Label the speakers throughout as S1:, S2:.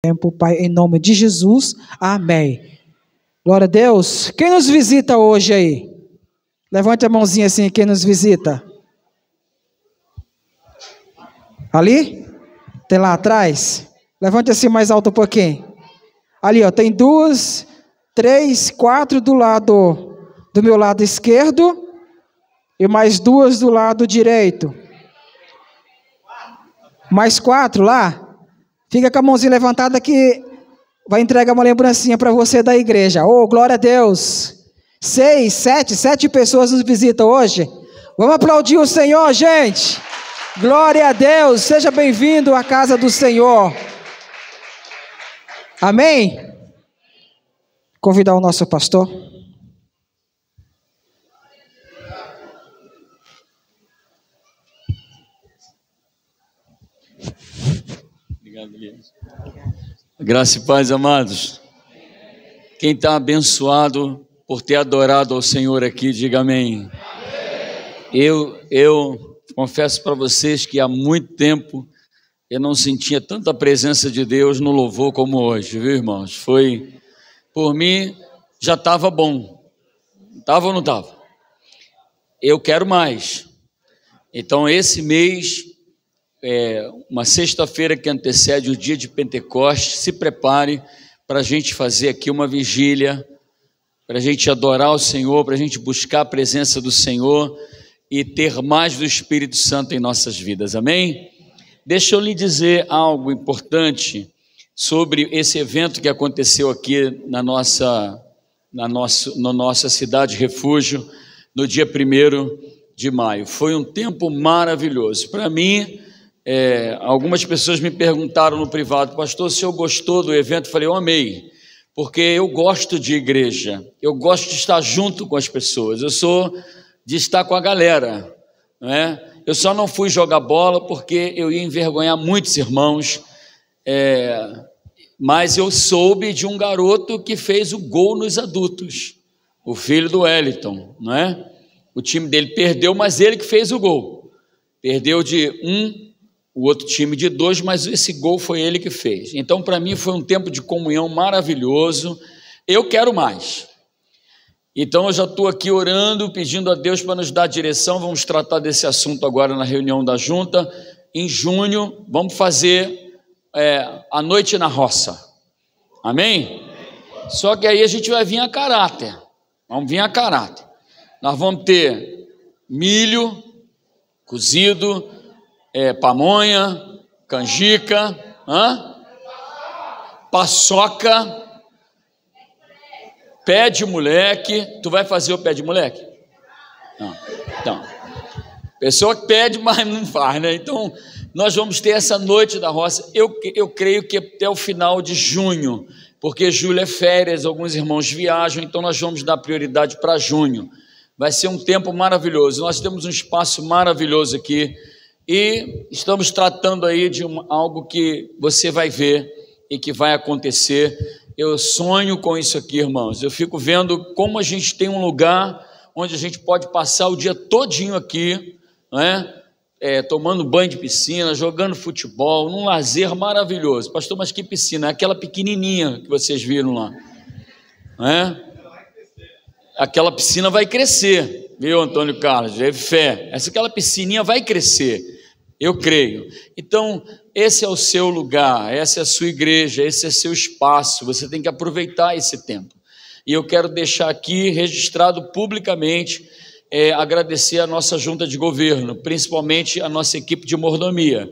S1: tempo, Pai, em nome de Jesus, amém. Glória a Deus. Quem nos visita hoje aí? Levante a mãozinha assim, quem nos visita. Ali? Tem lá atrás? Levante assim mais alto um pouquinho. Ali, ó, tem 2, 3, 4 do meu lado esquerdo e mais 2 do lado direito. Mais 4 lá. Fica com a mãozinha levantada que vai entregar uma lembrancinha para você da igreja. Oh, glória a Deus. 6, 7 pessoas nos visitam hoje. Vamos aplaudir o Senhor, gente. Glória a Deus. Seja bem-vindo à casa do Senhor. Amém? Convidar o nosso pastor.
S2: Obrigado, Elias. Graça e paz, amados. Quem está abençoado por ter adorado ao Senhor aqui, diga amém. Eu confesso para vocês que há muito tempo eu não sentia tanta presença de Deus no louvor como hoje, viu, irmãos? Foi, por mim, já estava bom. Estava ou não estava? Eu quero mais. Então, esse mês, uma sexta-feira que antecede o dia de Pentecostes, se prepare para a gente fazer aqui uma vigília, para a gente adorar o Senhor, para a gente buscar a presença do Senhor e ter mais do Espírito Santo em nossas vidas, amém? Deixa eu lhe dizer algo importante sobre esse evento que aconteceu aqui na nossa cidade refúgio, no dia 1º de maio. Foi um tempo maravilhoso. Para mim, algumas pessoas me perguntaram no privado: pastor, o senhor gostou do evento? Eu falei: eu amei, porque eu gosto de igreja, eu gosto de estar junto com as pessoas, eu sou de estar com a galera, não é? Eu só não fui jogar bola porque eu ia envergonhar muitos irmãos, mas eu soube de um garoto que fez o gol nos adultos, o filho do Wellington, não é? O time dele perdeu, mas ele que fez o gol. Perdeu de 1, o outro time de 2, mas esse gol foi ele que fez. Então, para mim, foi um tempo de comunhão maravilhoso. Eu quero mais. Então, eu já estou aqui orando, pedindo a Deus para nos dar direção. Vamos tratar desse assunto agora na reunião da junta. Em junho, vamos fazer a noite na roça. Amém? Só que aí a gente vai vir a caráter. Vamos vir a caráter. Nós vamos ter milho cozido, pamonha, canjica, paçoca, pé de moleque. Tu vai fazer o pé de moleque? Não. Então, pessoa que pede, mas não faz, né? Então, nós vamos ter essa noite da roça. Eu creio que até o final de junho, porque julho é férias, alguns irmãos viajam, então nós vamos dar prioridade para junho. Vai ser um tempo maravilhoso. Nós temos um espaço maravilhoso aqui e estamos tratando aí de algo que você vai ver e que vai acontecer. Eu sonho com isso aqui, irmãos. Eu fico vendo como a gente tem um lugar onde a gente pode passar o dia todinho aqui, não é? Tomando banho de piscina, jogando futebol, num lazer maravilhoso. Pastor, mas que piscina? É aquela pequenininha que vocês viram lá, não é? Aquela piscina vai crescer, viu, Antônio Carlos? Teve fé. Aquela piscininha vai crescer, eu creio. Então, esse é o seu lugar, essa é a sua igreja, esse é seu espaço. Você tem que aproveitar esse tempo. E eu quero deixar aqui registrado publicamente, agradecer a nossa junta de governo, principalmente a nossa equipe de mordomia.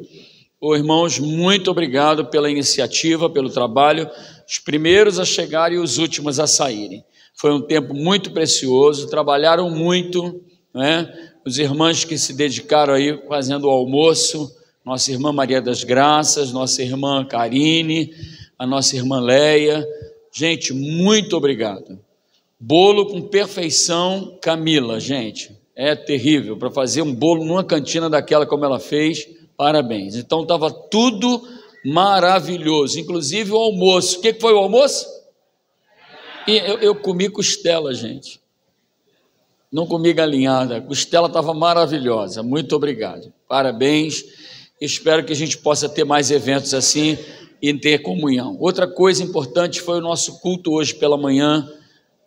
S2: Irmãos, muito obrigado pela iniciativa, pelo trabalho, os primeiros a chegarem e os últimos a saírem. Foi um tempo muito precioso, trabalharam muito, né? Os irmãos que se dedicaram aí fazendo o almoço, nossa irmã Maria das Graças, nossa irmã Karine, a nossa irmã Leia. Gente, muito obrigado. Bolo com perfeição, Camila, gente, é terrível, para fazer um bolo numa cantina daquela como ela fez, parabéns. Então estava tudo maravilhoso, inclusive o almoço. O que foi o almoço? E eu comi costela, gente. Não comi galinhada. A costela estava maravilhosa. Muito obrigado. Parabéns. Espero que a gente possa ter mais eventos assim. e ter comunhão. Outra coisa importante foi o nosso culto hoje pela manhã,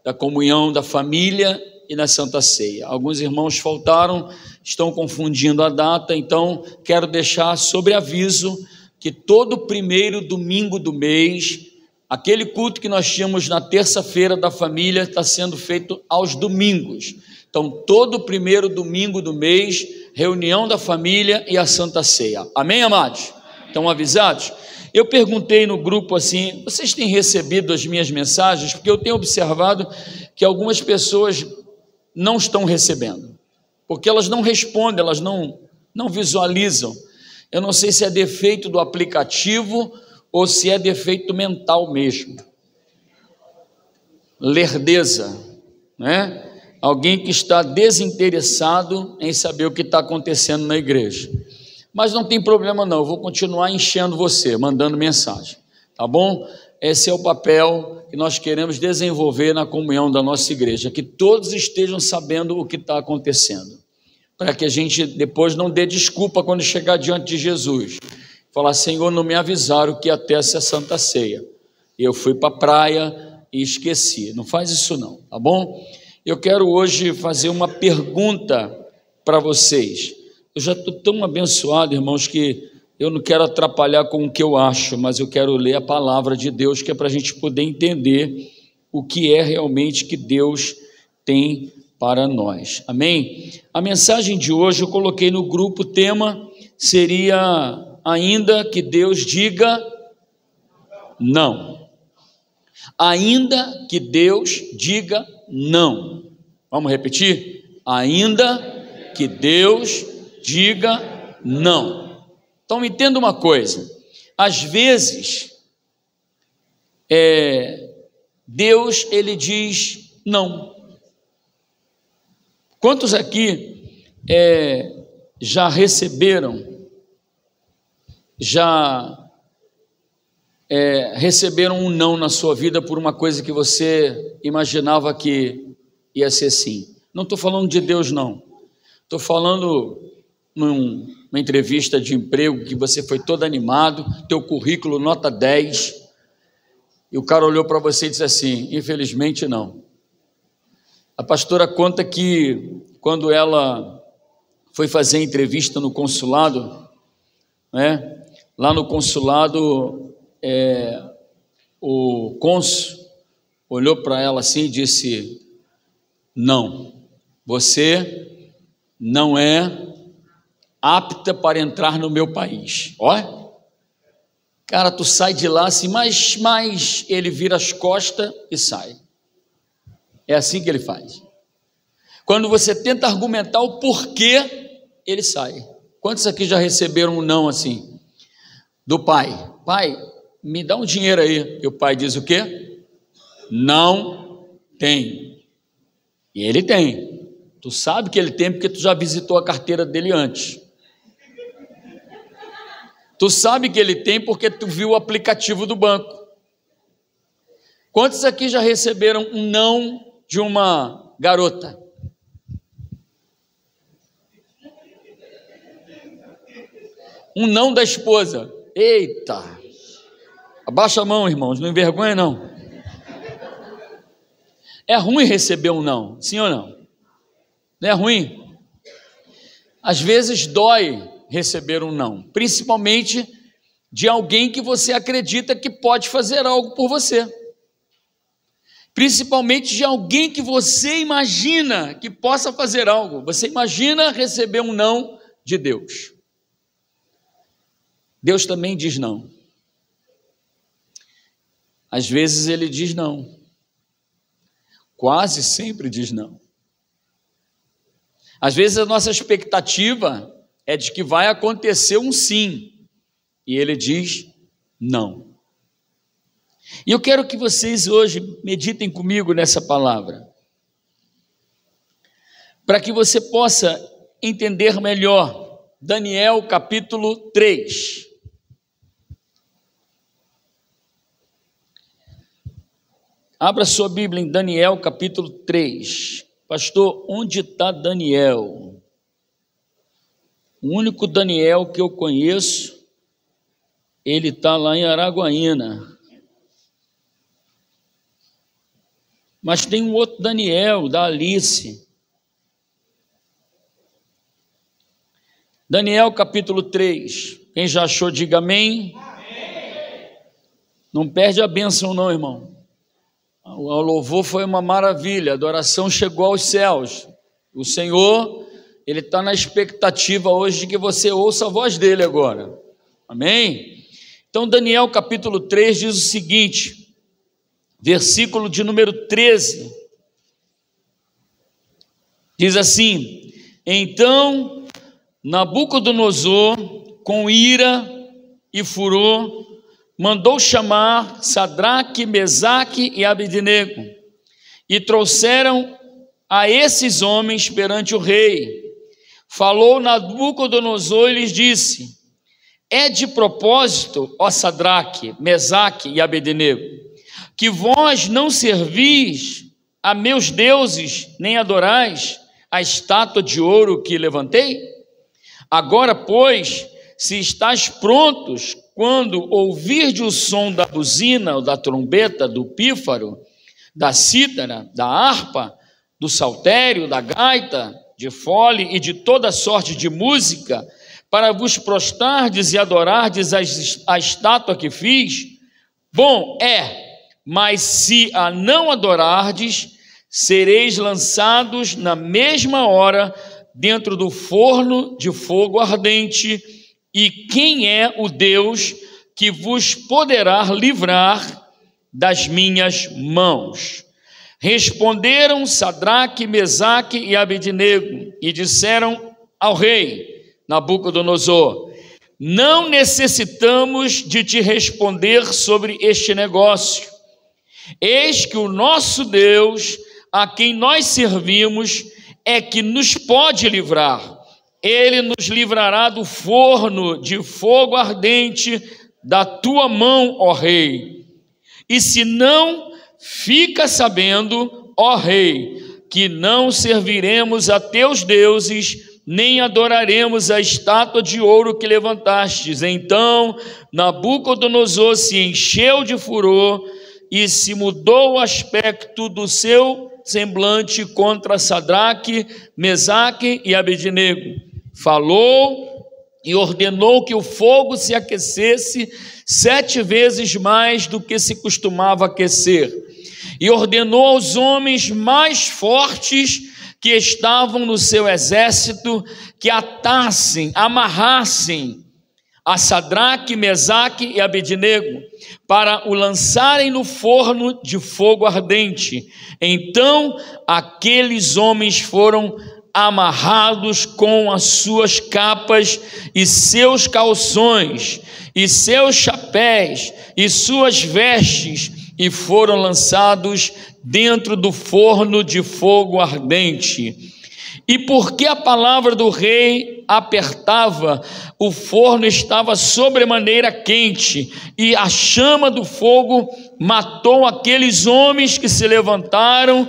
S2: da comunhão da família e na Santa Ceia. Alguns irmãos faltaram, estão confundindo a data, então quero deixar sobre aviso que todo primeiro domingo do mês, aquele culto que nós tínhamos na terça-feira da família está sendo feito aos domingos. Então, todo primeiro domingo do mês, reunião da família e a Santa Ceia. Amém, amados? Estão avisados? Eu perguntei no grupo assim, vocês têm recebido as minhas mensagens? Porque eu tenho observado que algumas pessoas não estão recebendo, porque elas não respondem, elas não visualizam. Eu não sei se é defeito do aplicativo ou se é defeito mental mesmo. Lerdeza, né? Alguém que está desinteressado em saber o que está acontecendo na igreja. Mas não tem problema não, eu vou continuar enchendo você, mandando mensagem, tá bom? Esse é o papel que nós queremos desenvolver na comunhão da nossa igreja, que todos estejam sabendo o que está acontecendo, para que a gente depois não dê desculpa quando chegar diante de Jesus, falar, Senhor, não me avisaram que ia ter essa Santa Ceia, e eu fui para a praia e esqueci. Não faz isso não, tá bom? Eu quero hoje fazer uma pergunta para vocês. Eu já estou tão abençoado, irmãos, que eu não quero atrapalhar com o que eu acho, mas eu quero ler a palavra de Deus, que é para a gente poder entender o que é realmente que Deus tem para nós. Amém? A mensagem de hoje eu coloquei no grupo, o tema seria ainda que Deus diga não. Ainda que Deus diga não. Vamos repetir? Ainda que Deus diga não. Então me entenda uma coisa, às vezes Deus ele diz não. Quantos aqui já receberam um não na sua vida por uma coisa que você imaginava que ia ser sim? Não estou falando de Deus não, estou falando numa entrevista de emprego que você foi todo animado, teu currículo nota 10, e o cara olhou para você e disse assim, infelizmente não. A pastora conta que quando ela foi fazer entrevista no consulado, né, lá no consulado, o cônsul olhou para ela assim e disse, não, você não é apta para entrar no meu país. Olha, cara, tu sai de lá assim, mas ele vira as costas e sai. É assim que ele faz. Quando você tenta argumentar o porquê, ele sai. Quantos aqui já receberam um não assim? Do pai. Pai, me dá um dinheiro aí. E o pai diz o quê? Não tem. E ele tem. Tu sabe que ele tem porque tu já visitou a carteira dele antes. Tu sabe que ele tem porque tu viu o aplicativo do banco. Quantos aqui já receberam um não de uma garota? Um não da esposa. Eita! Abaixa a mão, irmãos, não envergonha não. É ruim receber um não, sim ou não? Não é ruim? Às vezes dói receber um não, principalmente de alguém que você acredita que pode fazer algo por você, principalmente de alguém que você imagina que possa fazer algo. Você imagina receber um não de Deus. Deus também diz não. Às vezes ele diz não, quase sempre diz não. Às vezes a nossa expectativa é de que vai acontecer um sim, e ele diz não. E eu quero que vocês hoje meditem comigo nessa palavra, para que você possa entender melhor. Daniel capítulo 3. Abra sua Bíblia em Daniel capítulo 3. Pastor, onde está Daniel? O único Daniel que eu conheço Ele está lá em Araguaína. Mas tem um outro Daniel, da Alice. Daniel capítulo 3. Quem já achou, diga amém. Amém. Não perde a bênção não, irmão. O louvor foi uma maravilha, a adoração chegou aos céus. O Senhor, Ele está na expectativa hoje de que você ouça a voz dEle agora. Amém? Então Daniel capítulo 3 diz o seguinte, versículo de número 13, diz assim: então Nabucodonosor, com ira e furor, mandou chamar Sadraque, Mesaque e Abednego, e trouxeram a esses homens perante o rei. Falou Nabucodonosor e lhes disse: é de propósito, ó Sadraque, Mesaque e Abednego, que vós não servis a meus deuses, nem adorais a estátua de ouro que levantei? Agora, pois, se estáis prontos, quando ouvirdes o som da buzina, ou da trombeta, do pífaro, da cítara, da harpa, do saltério, da gaita, de fole e de toda sorte de música, para vos prostardes e adorardes a estátua que fiz, bom é, mas se a não adorardes, sereis lançados na mesma hora dentro do forno de fogo ardente. E quem é o Deus que vos poderá livrar das minhas mãos? Responderam Sadraque, Mesaque e Abednego e disseram ao rei Nabucodonosor: não necessitamos de te responder sobre este negócio. Eis que o nosso Deus, a quem nós servimos, é que nos pode livrar. Ele nos livrará do forno de fogo ardente da tua mão, ó rei. E se não, fica sabendo, ó rei, que não serviremos a teus deuses, nem adoraremos a estátua de ouro que levantastes. Então Nabucodonosor se encheu de furor e se mudou o aspecto do seu semblante contra Sadraque, Mesaque e Abednego. Falou e ordenou que o fogo se aquecesse 7 vezes mais do que se costumava aquecer. E ordenou aos homens mais fortes que estavam no seu exército que atassem, amarrassem a Sadraque, Mesaque e Abednego para o lançarem no forno de fogo ardente. Então aqueles homens foram amarrados com as suas capas e seus calções e seus chapéus e suas vestes, e foram lançados dentro do forno de fogo ardente. E porque a palavra do rei apertava, o forno estava sobremaneira quente, e a chama do fogo matou aqueles homens que se levantaram,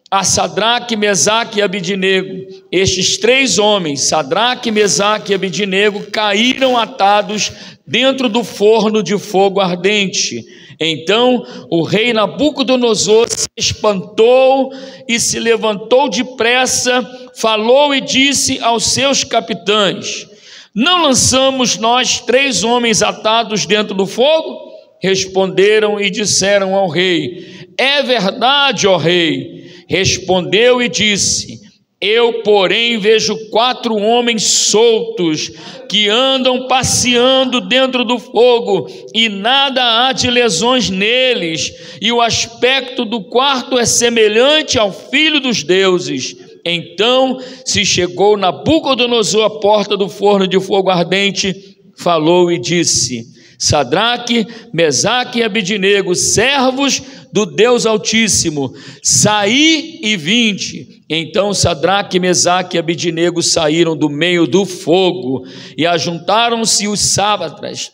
S2: a Sadraque, Mesaque e Abednego. Estes 3 homens, Sadraque, Mesaque e Abednego, caíram atados dentro do forno de fogo ardente. Então o rei Nabucodonosor se espantou e se levantou depressa, falou e disse aos seus capitães: não lançamos nós 3 homens atados dentro do fogo? Responderam e disseram ao rei: é verdade, ó rei. Respondeu e disse: eu, porém, vejo 4 homens soltos que andam passeando dentro do fogo, e nada há de lesões neles, e o aspecto do quarto é semelhante ao filho dos deuses. Então se chegou Nabucodonosor à porta do forno de fogo ardente, falou e disse: Sadraque, Mesaque e Abednego, servos do Deus Altíssimo, saí e vinde. Então Sadraque, Mesaque e Abednego saíram do meio do fogo, e ajuntaram-se os sátrapas,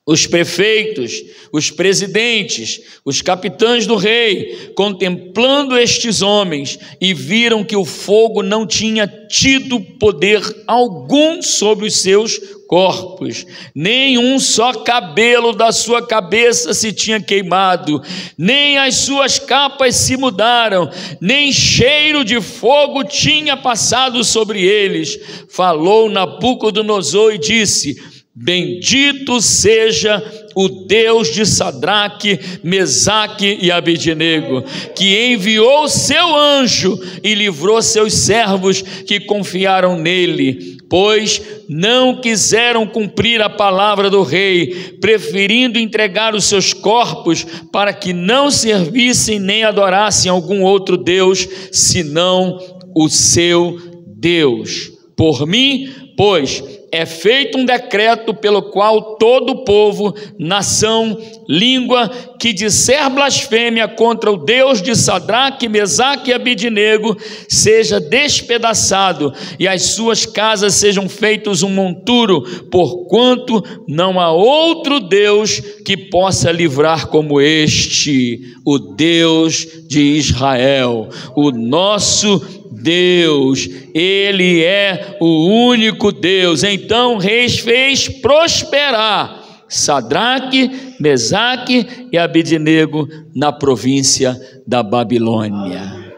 S2: Os prefeitos, os presidentes, os capitães do rei, contemplando estes homens, e viram que o fogo não tinha tido poder algum sobre os seus corpos, nem um só cabelo da sua cabeça se tinha queimado, nem as suas capas se mudaram, nem cheiro de fogo tinha passado sobre eles. Falou Nabucodonosor e disse: bendito seja o Deus de Sadraque, Mesaque e Abednego, que enviou seu anjo e livrou seus servos que confiaram nele, pois não quiseram cumprir a palavra do rei, preferindo entregar os seus corpos para que não servissem nem adorassem algum outro Deus, senão o seu Deus. Por mim, pois, é feito um decreto pelo qual todo o povo, nação, língua, que disser blasfêmia contra o Deus de Sadraque, Mesaque e Abednego, seja despedaçado, e as suas casas sejam feitos um monturo, porquanto não há outro Deus que possa livrar como este, o Deus de Israel, o nosso Deus. Ele é o único Deus. Então o rei fez prosperar Sadraque, Mesaque e Abednego na província da Babilônia.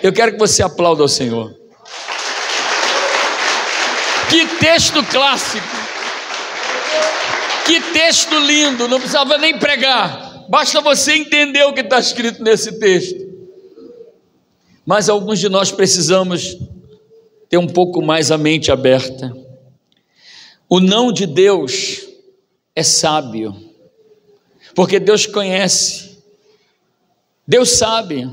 S2: Eu quero que você aplaude ao Senhor. Que texto clássico, que texto lindo, não precisava nem pregar, basta você entender o que está escrito nesse texto. Mas alguns de nós precisamos ter um pouco mais a mente aberta. O não de Deus é sábio, porque Deus conhece, Deus sabe.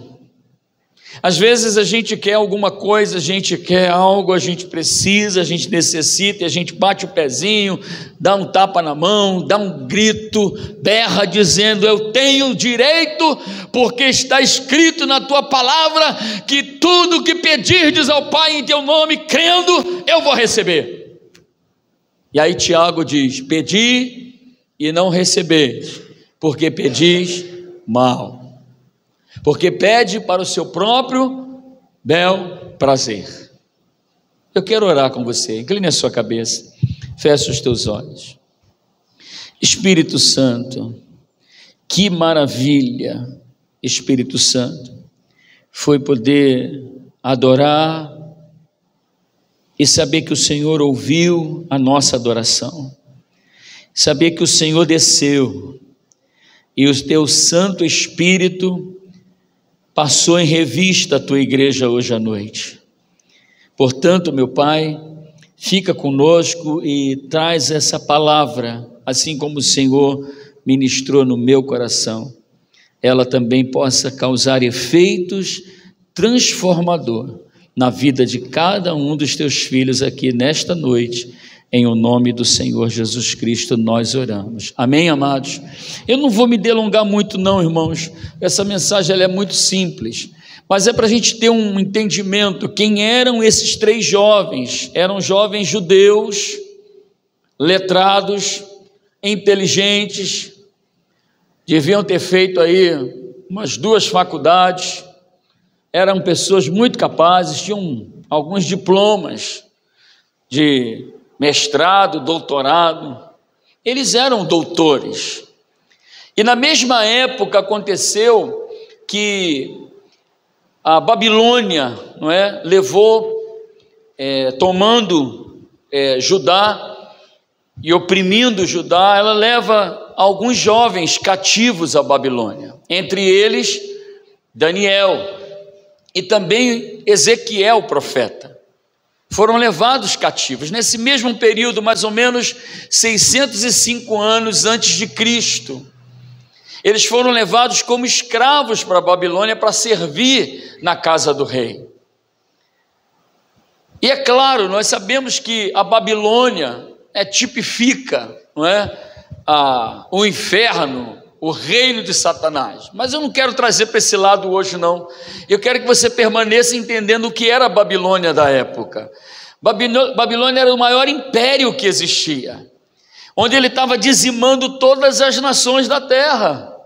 S2: Às vezes a gente quer alguma coisa, a gente quer algo, a gente precisa, a gente necessita, e a gente bate o pezinho, dá um tapa na mão, dá um grito, berra dizendo: eu tenho direito, porque está escrito na tua palavra que tudo que pedirdes ao Pai em teu nome, crendo, eu vou receber. E aí Tiago diz: pedi e não recebeis, porque pedis mal. Porque pede para o seu próprio bel prazer. Eu quero orar com você. Incline a sua cabeça, feche os teus olhos. Espírito Santo, que maravilha, Espírito Santo, foi poder adorar e saber que o Senhor ouviu a nossa adoração, saber que o Senhor desceu e o teu Santo Espírito passou em revista a tua igreja hoje à noite. Portanto, meu Pai, fica conosco e traz essa palavra, assim como o Senhor ministrou no meu coração, ela também possa causar efeitos transformador na vida de cada um dos teus filhos aqui nesta noite. Em o nome do Senhor Jesus Cristo nós oramos. Amém, amados? Eu não vou me delongar muito não, irmãos. Essa mensagem ela é muito simples, mas é para a gente ter um entendimento. Quem eram esses três jovens? Eram jovens judeus, letrados, inteligentes, deviam ter feito aí umas 2 faculdades, eram pessoas muito capazes, tinham alguns diplomas de mestrado, doutorado, eles eram doutores. E na mesma época aconteceu que a Babilônia, não é, levou, tomando Judá e oprimindo Judá, ela leva alguns jovens cativos à Babilônia, entre eles Daniel e também Ezequiel, profeta. Foram levados cativos, nesse mesmo período, mais ou menos 605 anos antes de Cristo. Eles foram levados como escravos para a Babilônia para servir na casa do rei. E é claro, nós sabemos que a Babilônia tipifica, não é, o inferno, o reino de Satanás. Mas eu não quero trazer para esse lado hoje não. Eu quero que você permaneça entendendo o que era a Babilônia da época. Babilônia era o maior império que existia, onde ele estava dizimando todas as nações da terra.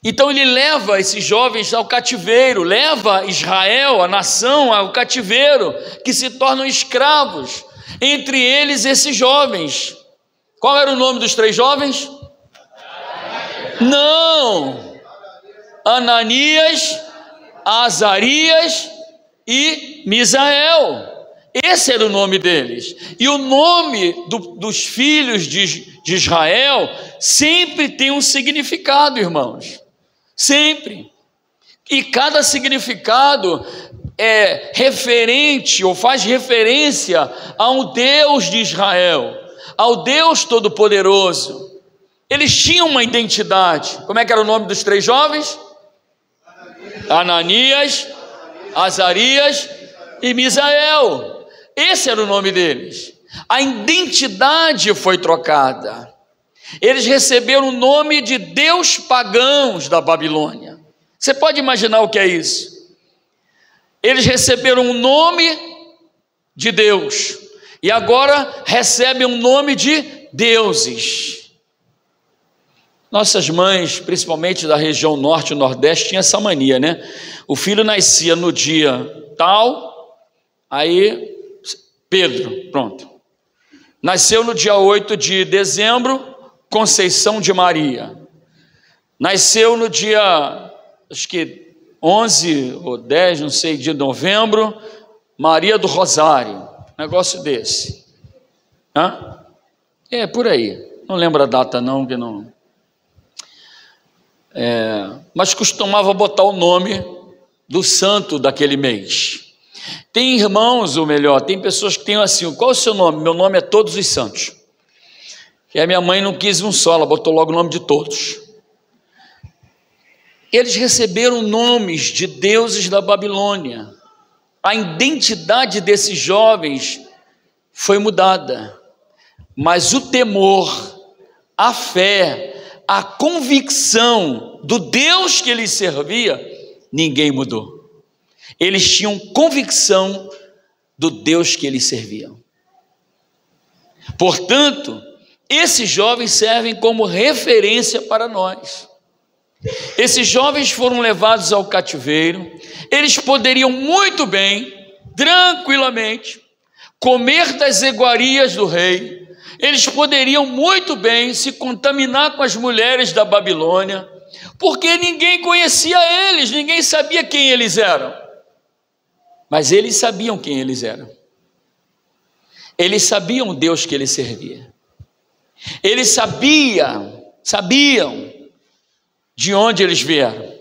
S2: Então ele leva esses jovens ao cativeiro, leva Israel, a nação, ao cativeiro, que se tornam escravos, entre eles esses jovens. Qual era o nome dos 3 jovens? Não! Ananias, Azarias e Misael. Esse era o nome deles. E o nome dos filhos de Israel sempre tem um significado, irmãos. Sempre. E cada significado é referente ou faz referência ao Deus de Israel, ao Deus Todo-Poderoso. Eles tinham uma identidade. Como é que era o nome dos 3 jovens? Ananias, Azarias e Misael. Esse era o nome deles. A identidade foi trocada. Eles receberam o nome de Deus pagãos da Babilônia. Você pode imaginar o que é isso? Eles receberam o nome de Deus e agora recebem um nome de deuses. Nossas mães, principalmente da região norte e nordeste, tinham essa mania, né? O filho nascia no dia tal, aí Pedro, pronto. Nasceu no dia 8 de dezembro, Conceição de Maria. Nasceu no dia, acho que 11 ou 10, não sei, de novembro, Maria do Rosário. Negócio desse. Hã? É, por aí. Não lembro a data não, que não... mas costumava botar o nome do santo daquele mês. Tem irmãos, ou melhor, tem pessoas que têm assim: qual é o seu nome? Meu nome é Todos os Santos. E a minha mãe não quis um só, ela botou logo o nome de todos. Eles receberam nomes de deuses da Babilônia. A identidade desses jovens foi mudada, mas o temor, a fé, a convicção do Deus que eles serviam, ninguém mudou. Eles tinham convicção do Deus que eles serviam. Portanto, esses jovens servem como referência para nós. Esses jovens foram levados ao cativeiro. Eles poderiam muito bem, tranquilamente, comer das iguarias do rei. Eles poderiam muito bem se contaminar com as mulheres da Babilônia, porque ninguém conhecia eles, ninguém sabia quem eles eram. Mas eles sabiam quem eles eram. Eles sabiam o Deus que eles serviam. Eles sabiam de onde eles vieram.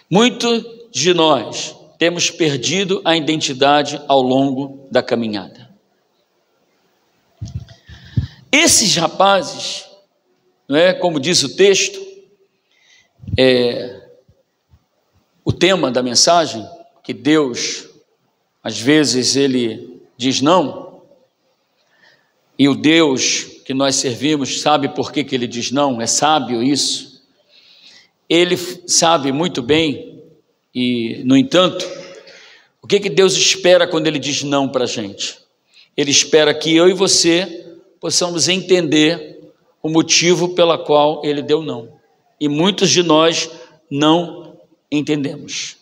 S2: Muitos de nós temos perdido a identidade ao longo da caminhada. Esses rapazes, não é, como diz o texto, o tema da mensagem, que Deus, às vezes, ele diz não, e o Deus que nós servimos sabe por que ele diz não, é sábio isso. Ele sabe muito bem, e, no entanto, o que Deus espera quando ele diz não para a gente? Ele espera que eu e você possamos entender o motivo pela qual ele deu não. E muitos de nós não entendemos.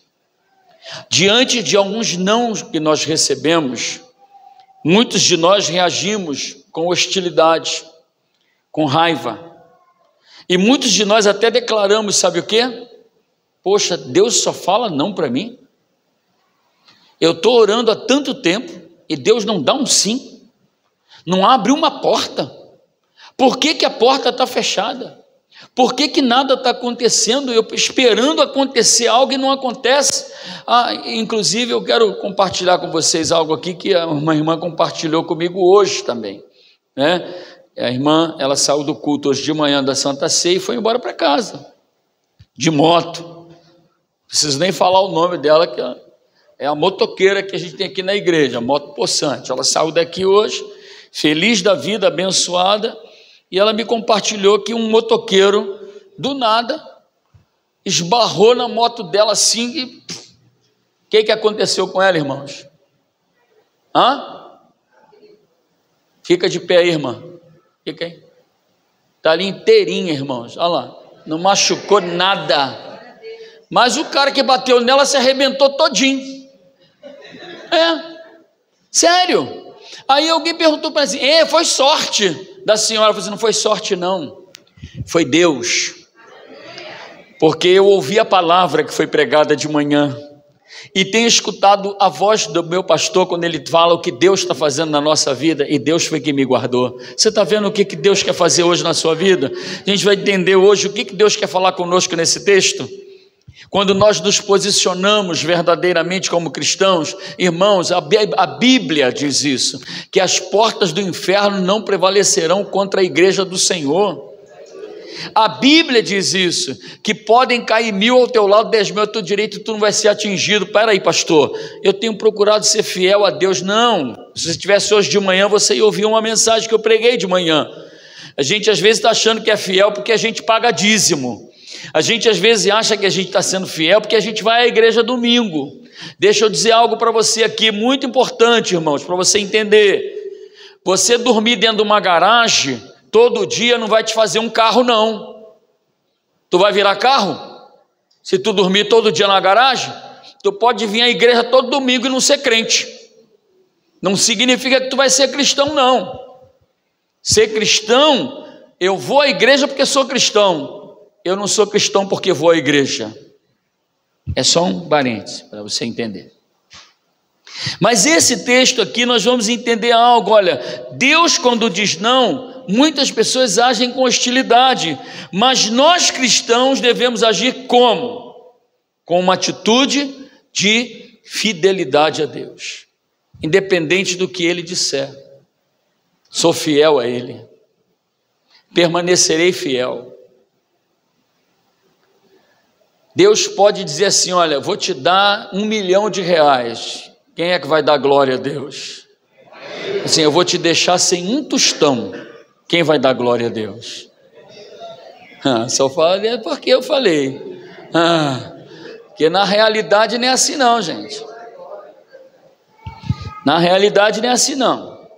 S2: Diante de alguns não que nós recebemos, muitos de nós reagimos com hostilidade, com raiva. E muitos de nós até declaramos, sabe o quê? Poxa, Deus só fala não para mim. Eu estou orando há tanto tempo e Deus não dá um sim, não abre uma porta. Por que a porta está fechada? Por que nada está acontecendo? Eu esperando acontecer algo e não acontece. Inclusive eu quero compartilhar com vocês algo aqui que uma irmã compartilhou comigo hoje também, né? A irmã, ela saiu do culto hoje de manhã da Santa Ceia e foi embora para casa, de moto. Não preciso nem falar o nome dela, que é a motoqueira que a gente tem aqui na igreja, a moto possante. Ela saiu daqui hoje, feliz da vida, abençoada, e ela me compartilhou que um motoqueiro, do nada, esbarrou na moto dela assim e... O que aconteceu com ela, irmãos? Fica de pé aí, irmã. Fica aí. Está ali inteirinha, irmãos. Olha lá. Não machucou nada. Mas o cara que bateu nela se arrebentou todinho. Sério. Aí alguém perguntou para ela assim, foi sorte da senhora. Eu falei assim, não foi sorte não. Foi Deus. Porque eu ouvi a palavra que foi pregada de manhã. E tenho escutado a voz do meu pastor quando ele fala o que Deus está fazendo na nossa vida, e Deus foi quem me guardou. Você está vendo o que Deus quer fazer hoje na sua vida? A gente vai entender hoje o que Deus quer falar conosco nesse texto. Quando nós nos posicionamos verdadeiramente como cristãos, irmãos, a Bíblia diz isso, que as portas do inferno não prevalecerão contra a igreja do Senhor. A Bíblia diz isso, que podem cair 1000 ao teu lado, 10.000 ao teu direito, e tu não vai ser atingido. Peraí, pastor, eu tenho procurado ser fiel a Deus. Não, se você estivesse hoje de manhã, você ia ouvir uma mensagem que eu preguei de manhã. A gente às vezes está achando que é fiel porque a gente paga dízimo. A gente às vezes acha que a gente está sendo fiel porque a gente vai à igreja domingo. Deixa eu dizer algo para você aqui, muito importante, irmãos, para você entender. Você dormir dentro de uma garagem todo dia não vai te fazer um carro, não. Tu vai virar carro? Se tu dormir todo dia na garagem, tu pode vir à igreja todo domingo e não ser crente. Não significa que tu vai ser cristão, não. Ser cristão, eu vou à igreja porque sou cristão. Eu não sou cristão porque vou à igreja. É só um parênteses para você entender. Mas esse texto aqui nós vamos entender algo. Olha, Deus quando diz não, muitas pessoas agem com hostilidade, mas nós cristãos devemos agir como? Com uma atitude de fidelidade a Deus, independente do que Ele disser. Sou fiel a Ele, permanecerei fiel. Deus pode dizer assim, olha, vou te dar R$1 milhão. Quem é que vai dar glória a Deus? Assim, eu vou te deixar sem um tostão. Quem vai dar glória a Deus? Só falei porque eu falei. Porque na realidade não é assim não, gente. Na realidade não é assim não.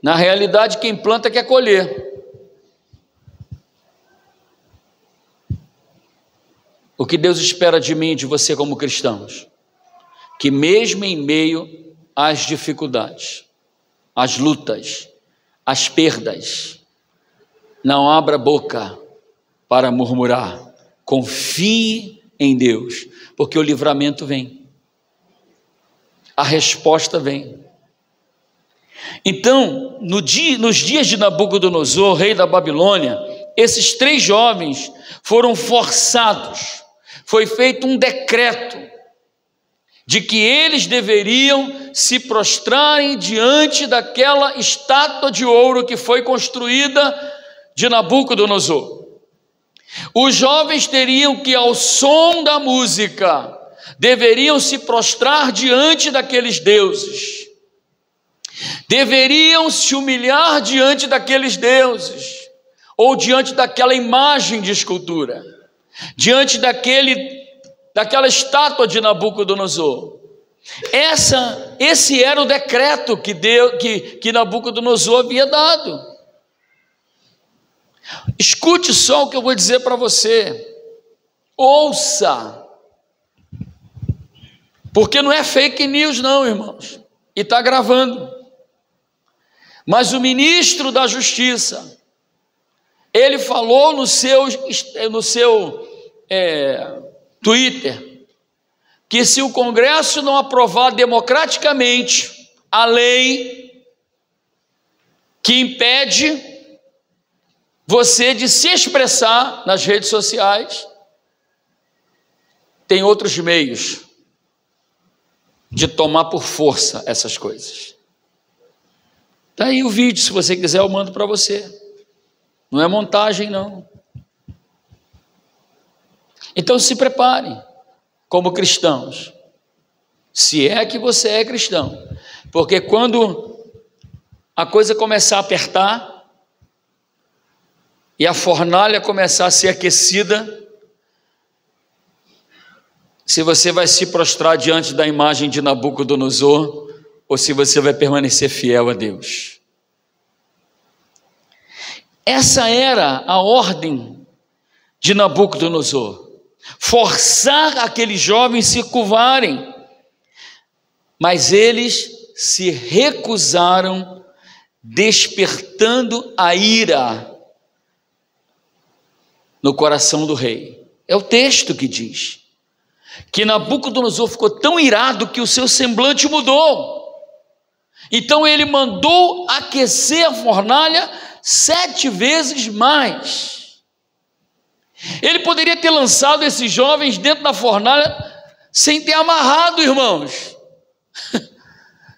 S2: Na realidade quem planta quer colher. O que Deus espera de mim e de você como cristãos? Que mesmo em meio às dificuldades, às lutas, às perdas, não abra boca para murmurar. Confie em Deus, porque o livramento vem. A resposta vem. Então, nos dias de Nabucodonosor, rei da Babilônia, esses 3 jovens foram forçados. Foi feito um decreto de que eles deveriam se prostrarem diante daquela estátua de ouro que foi construída de Nabucodonosor. Os jovens teriam que, ao som da música, deveriam se prostrar diante daqueles deuses, deveriam se humilhar diante daqueles deuses, ou diante daquela imagem de escultura, diante daquela estátua de Nabucodonosor. Esse era o decreto que Nabucodonosor havia dado. Escute só o que eu vou dizer para você. Ouça. Porque não é fake news não, irmãos. E está gravando. Mas o ministro da Justiça, ele falou no seu Twitter, que se o Congresso não aprovar democraticamente a lei que impede você de se expressar nas redes sociais, tem outros meios de tomar por força essas coisas. Está aí o vídeo, se você quiser eu mando para você. Não é montagem não. Então se preparem como cristãos, se é que você é cristão, porque quando a coisa começar a apertar e a fornalha começar a ser aquecida, se você vai se prostrar diante da imagem de Nabucodonosor ou se você vai permanecer fiel a Deus. Essa era a ordem de Nabucodonosor, forçar aqueles jovens a se curvarem, mas eles se recusaram, despertando a ira no coração do rei. É o texto que diz que Nabucodonosor ficou tão irado que o seu semblante mudou. Então ele mandou aquecer a fornalha 7 vezes mais. Ele poderia ter lançado esses jovens dentro da fornalha sem ter amarrado, irmãos.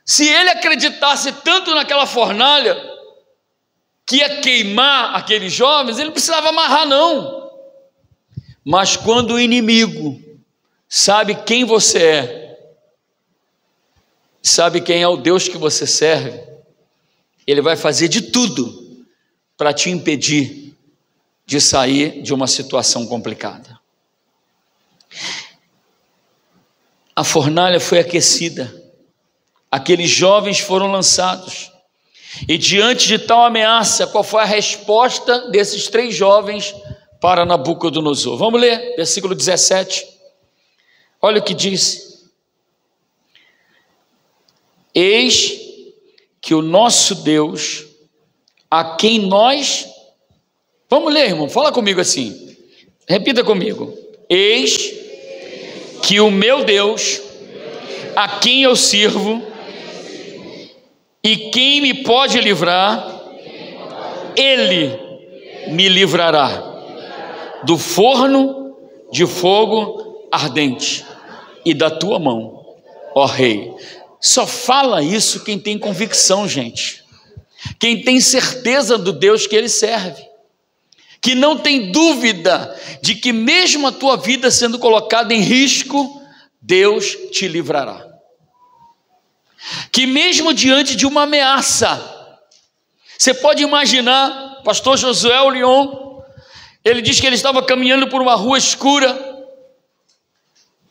S2: Se ele acreditasse tanto naquela fornalha que ia queimar aqueles jovens, ele não precisava amarrar, não. Mas quando o inimigo sabe quem você é, sabe quem é o Deus que você serve, ele vai fazer de tudo para te impedir de sair de uma situação complicada. A fornalha foi aquecida, aqueles jovens foram lançados, e diante de tal ameaça, qual foi a resposta desses 3 jovens para Nabucodonosor? Vamos ler, versículo 17, olha o que diz: eis que o nosso Deus, a quem nós... Vamos ler, irmão, fala comigo assim, repita comigo: eis que o meu Deus, a quem eu sirvo, e quem me pode livrar, Ele me livrará do forno de fogo ardente e da tua mão, ó rei. Só fala isso quem tem convicção, gente, quem tem certeza do Deus que ele serve, que não tem dúvida de que mesmo a tua vida sendo colocada em risco, Deus te livrará. Que mesmo diante de uma ameaça, você pode imaginar, pastor Josué Leon, ele diz que ele estava caminhando por uma rua escura,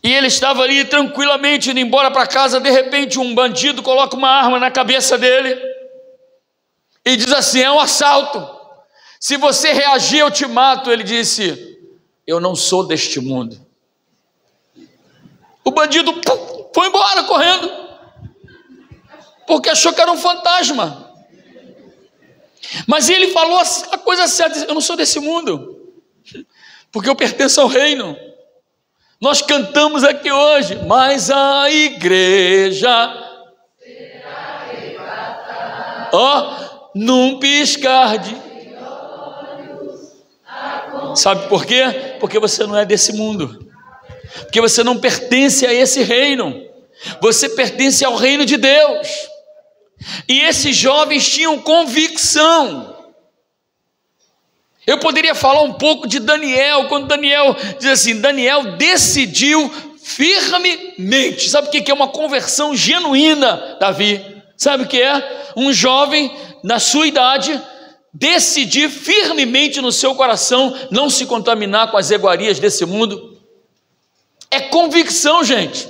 S2: e ele estava ali tranquilamente indo embora para casa, de repente um bandido coloca uma arma na cabeça dele, e diz assim: é um assalto, se você reagir eu te mato. Ele disse: eu não sou deste mundo. O bandido foi embora correndo, porque achou que era um fantasma. Mas ele falou a coisa certa: eu não sou desse mundo, porque eu pertenço ao reino. Nós cantamos aqui hoje: mas a igreja será arrebatada, ó, num piscar de olhos. Sabe por quê? Porque você não é desse mundo, porque você não pertence a esse reino, você pertence ao reino de Deus. E esses jovens tinham convicção. Eu poderia falar um pouco de Daniel, quando Daniel diz assim: Daniel decidiu firmemente. Sabe o que é uma conversão genuína, Davi? Sabe o que é? Um jovem, na sua idade, decidir firmemente no seu coração não se contaminar com as iguarias desse mundo. É convicção, gente.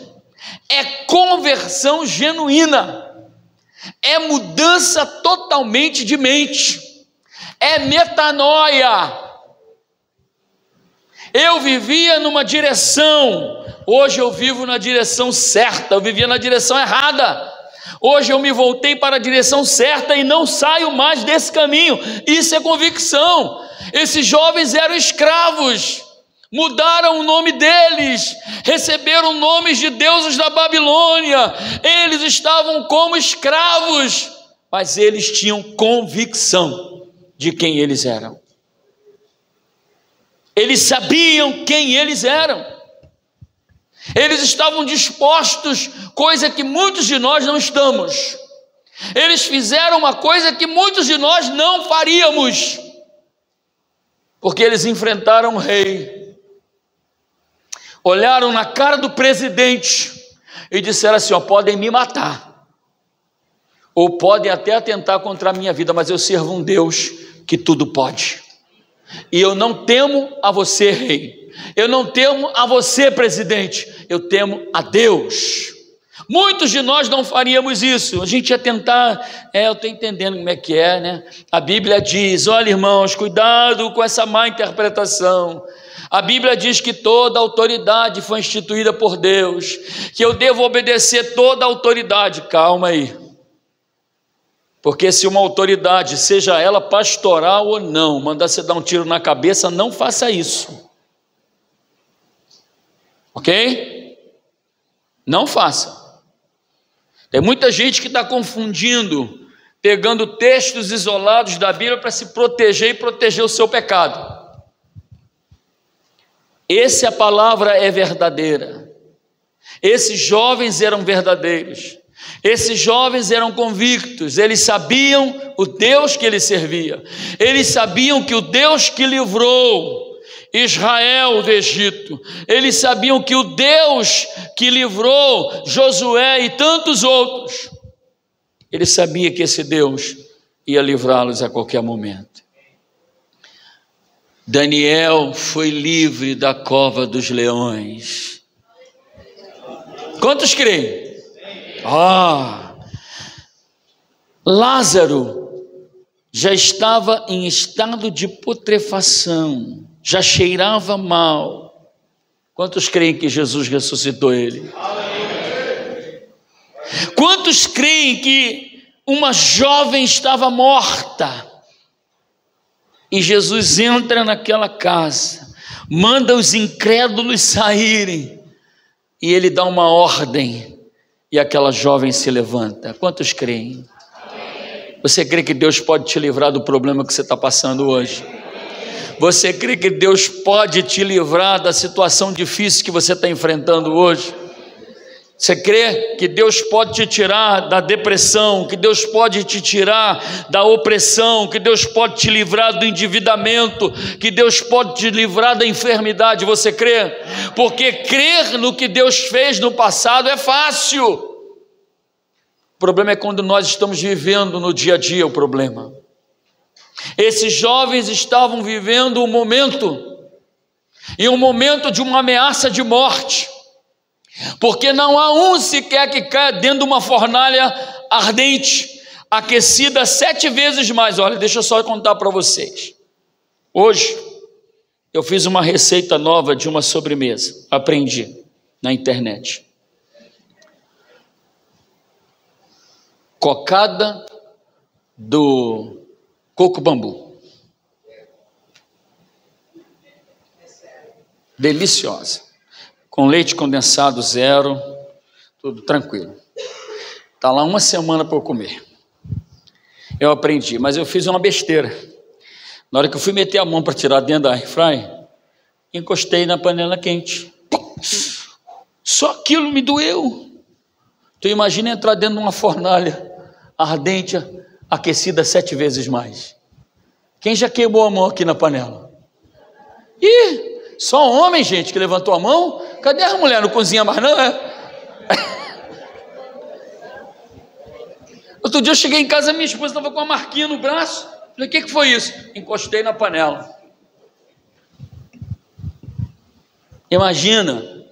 S2: É conversão genuína. É mudança totalmente de mente. É metanoia. Eu vivia numa direção, hoje eu vivo na direção certa. Eu vivia na direção errada, hoje eu me voltei para a direção certa e não saio mais desse caminho. Isso é convicção. Esses jovens eram escravos, mudaram o nome deles, receberam nomes de deuses da Babilônia, eles estavam como escravos, mas eles tinham convicção de quem eles eram. Eles sabiam quem eles eram. Eles estavam dispostos, coisa que muitos de nós não estamos. Eles fizeram uma coisa que muitos de nós não faríamos, porque eles enfrentaram o rei, olharam na cara do presidente e disseram assim: ó, podem me matar, ou podem até atentar contra a minha vida, mas eu servo um Deus que tudo pode, e eu não temo a você, rei, eu não temo a você, presidente, eu temo a Deus. Muitos de nós não faríamos isso. A gente ia tentar, eu estou entendendo como é que é, né? A Bíblia diz, olha irmãos, cuidado com essa má interpretação. A Bíblia diz que toda autoridade foi instituída por Deus, que eu devo obedecer toda a autoridade. Calma aí. Porque se uma autoridade, seja ela pastoral ou não, mandar você dar um tiro na cabeça, não faça isso. Ok? Não faça. Tem muita gente que está confundindo, pegando textos isolados da Bíblia para se proteger e proteger o seu pecado. Essa palavra é verdadeira. Esses jovens eram verdadeiros. Esses jovens eram convictos. Eles sabiam o Deus que eles serviam. Eles sabiam que o Deus que livrou Israel do Egito, eles sabiam que o Deus que livrou Josué e tantos outros, ele sabia que esse Deus ia livrá-los a qualquer momento. Daniel foi livre da cova dos leões. Quantos creem? Lázaro já estava em estado de putrefação, já cheirava mal. Quantos creem que Jesus ressuscitou ele? Quantos creem que uma jovem estava morta e Jesus entra naquela casa, manda os incrédulos saírem e ele dá uma ordem e aquela jovem se levanta? Quantos creem? Você crê que Deus pode te livrar do problema que você está passando hoje? Você crê que Deus pode te livrar da situação difícil que você está enfrentando hoje? Você crê que Deus pode te tirar da depressão, que Deus pode te tirar da opressão, que Deus pode te livrar do endividamento, que Deus pode te livrar da enfermidade? Você crê? Porque crer no que Deus fez no passado é fácil. O problema é quando nós estamos vivendo no dia a dia o problema. Esses jovens estavam vivendo um momento de uma ameaça de morte, porque não há um sequer que caia dentro de uma fornalha ardente, aquecida 7 vezes mais. Olha, deixa eu só contar para vocês. Hoje eu fiz uma receita nova de uma sobremesa, aprendi na internet. Cocada do coco bambu. Deliciosa. Com leite condensado 0, tudo tranquilo. Está lá 1 semana para eu comer. Eu aprendi, mas eu fiz uma besteira. Na hora que eu fui meter a mão para tirar dentro da airfryer, encostei na panela quente. Só aquilo me doeu. Tu imagina entrar dentro de uma fornalha ardente, aquecida 7 vezes mais. Quem já queimou a mão aqui na panela? Ih, só homem, gente, que levantou a mão. Cadê a mulher? Não cozinha mais não, Outro dia eu cheguei em casa, minha esposa estava com uma marquinha no braço. Falei, o que foi isso? Encostei na panela. Imagina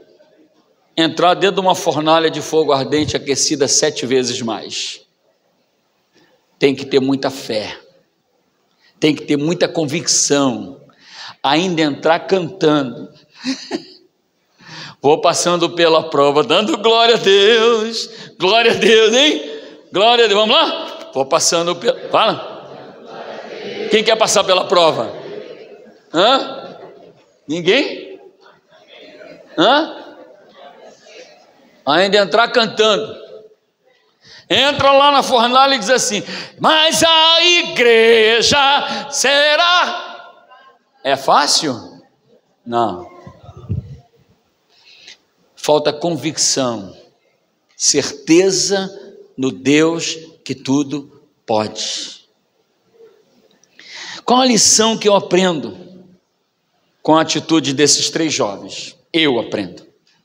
S2: entrar dentro de uma fornalha de fogo ardente, aquecida 7 vezes mais. Tem que ter muita fé, tem que ter muita convicção, ainda entrar cantando. Vou passando pela prova, dando glória a Deus, hein? Glória a Deus, vamos lá? Vou passando pela... Fala. Quem quer passar pela prova? Ninguém? Ainda entrar cantando. Entra lá na fornalha e diz assim, mas a igreja será... É fácil? Não. Falta convicção, certeza no Deus que tudo pode. Qual a lição que eu aprendo com a atitude desses 3 jovens? Eu aprendo.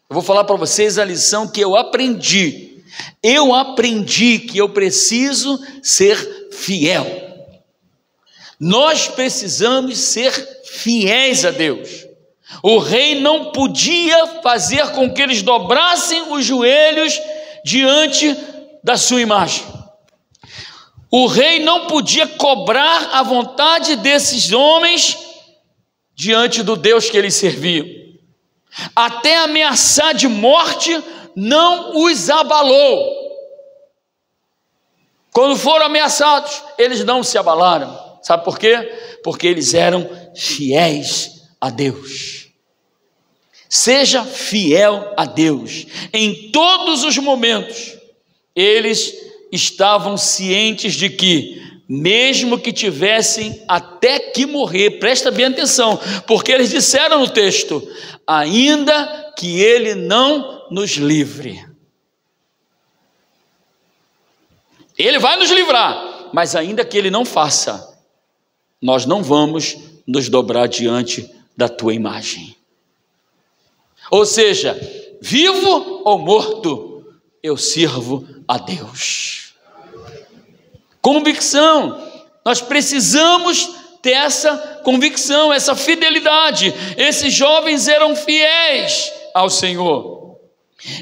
S2: Eu vou falar para vocês a lição que eu aprendi. Eu aprendi que eu preciso ser fiel. Nós precisamos ser fiéis a Deus. O rei não podia fazer com que eles dobrassem os joelhos diante da sua imagem. O rei não podia cobrar a vontade desses homens diante do Deus que eles serviam. Até ameaçar de morte não os abalou. Quando foram ameaçados, eles não se abalaram. Sabe por quê? Porque eles eram fiéis a Deus. Seja fiel a Deus. Em todos os momentos, eles estavam cientes de que, mesmo que tivessem até que morrer, presta bem atenção, porque eles disseram no texto, ainda que Ele não nos livre. Ele vai nos livrar, mas ainda que Ele não faça, nós não vamos nos dobrar diante da Tua imagem. Ou seja, vivo ou morto, eu sirvo a Deus. Convicção, nós precisamos ter essa convicção, essa fidelidade. Esses jovens eram fiéis ao Senhor.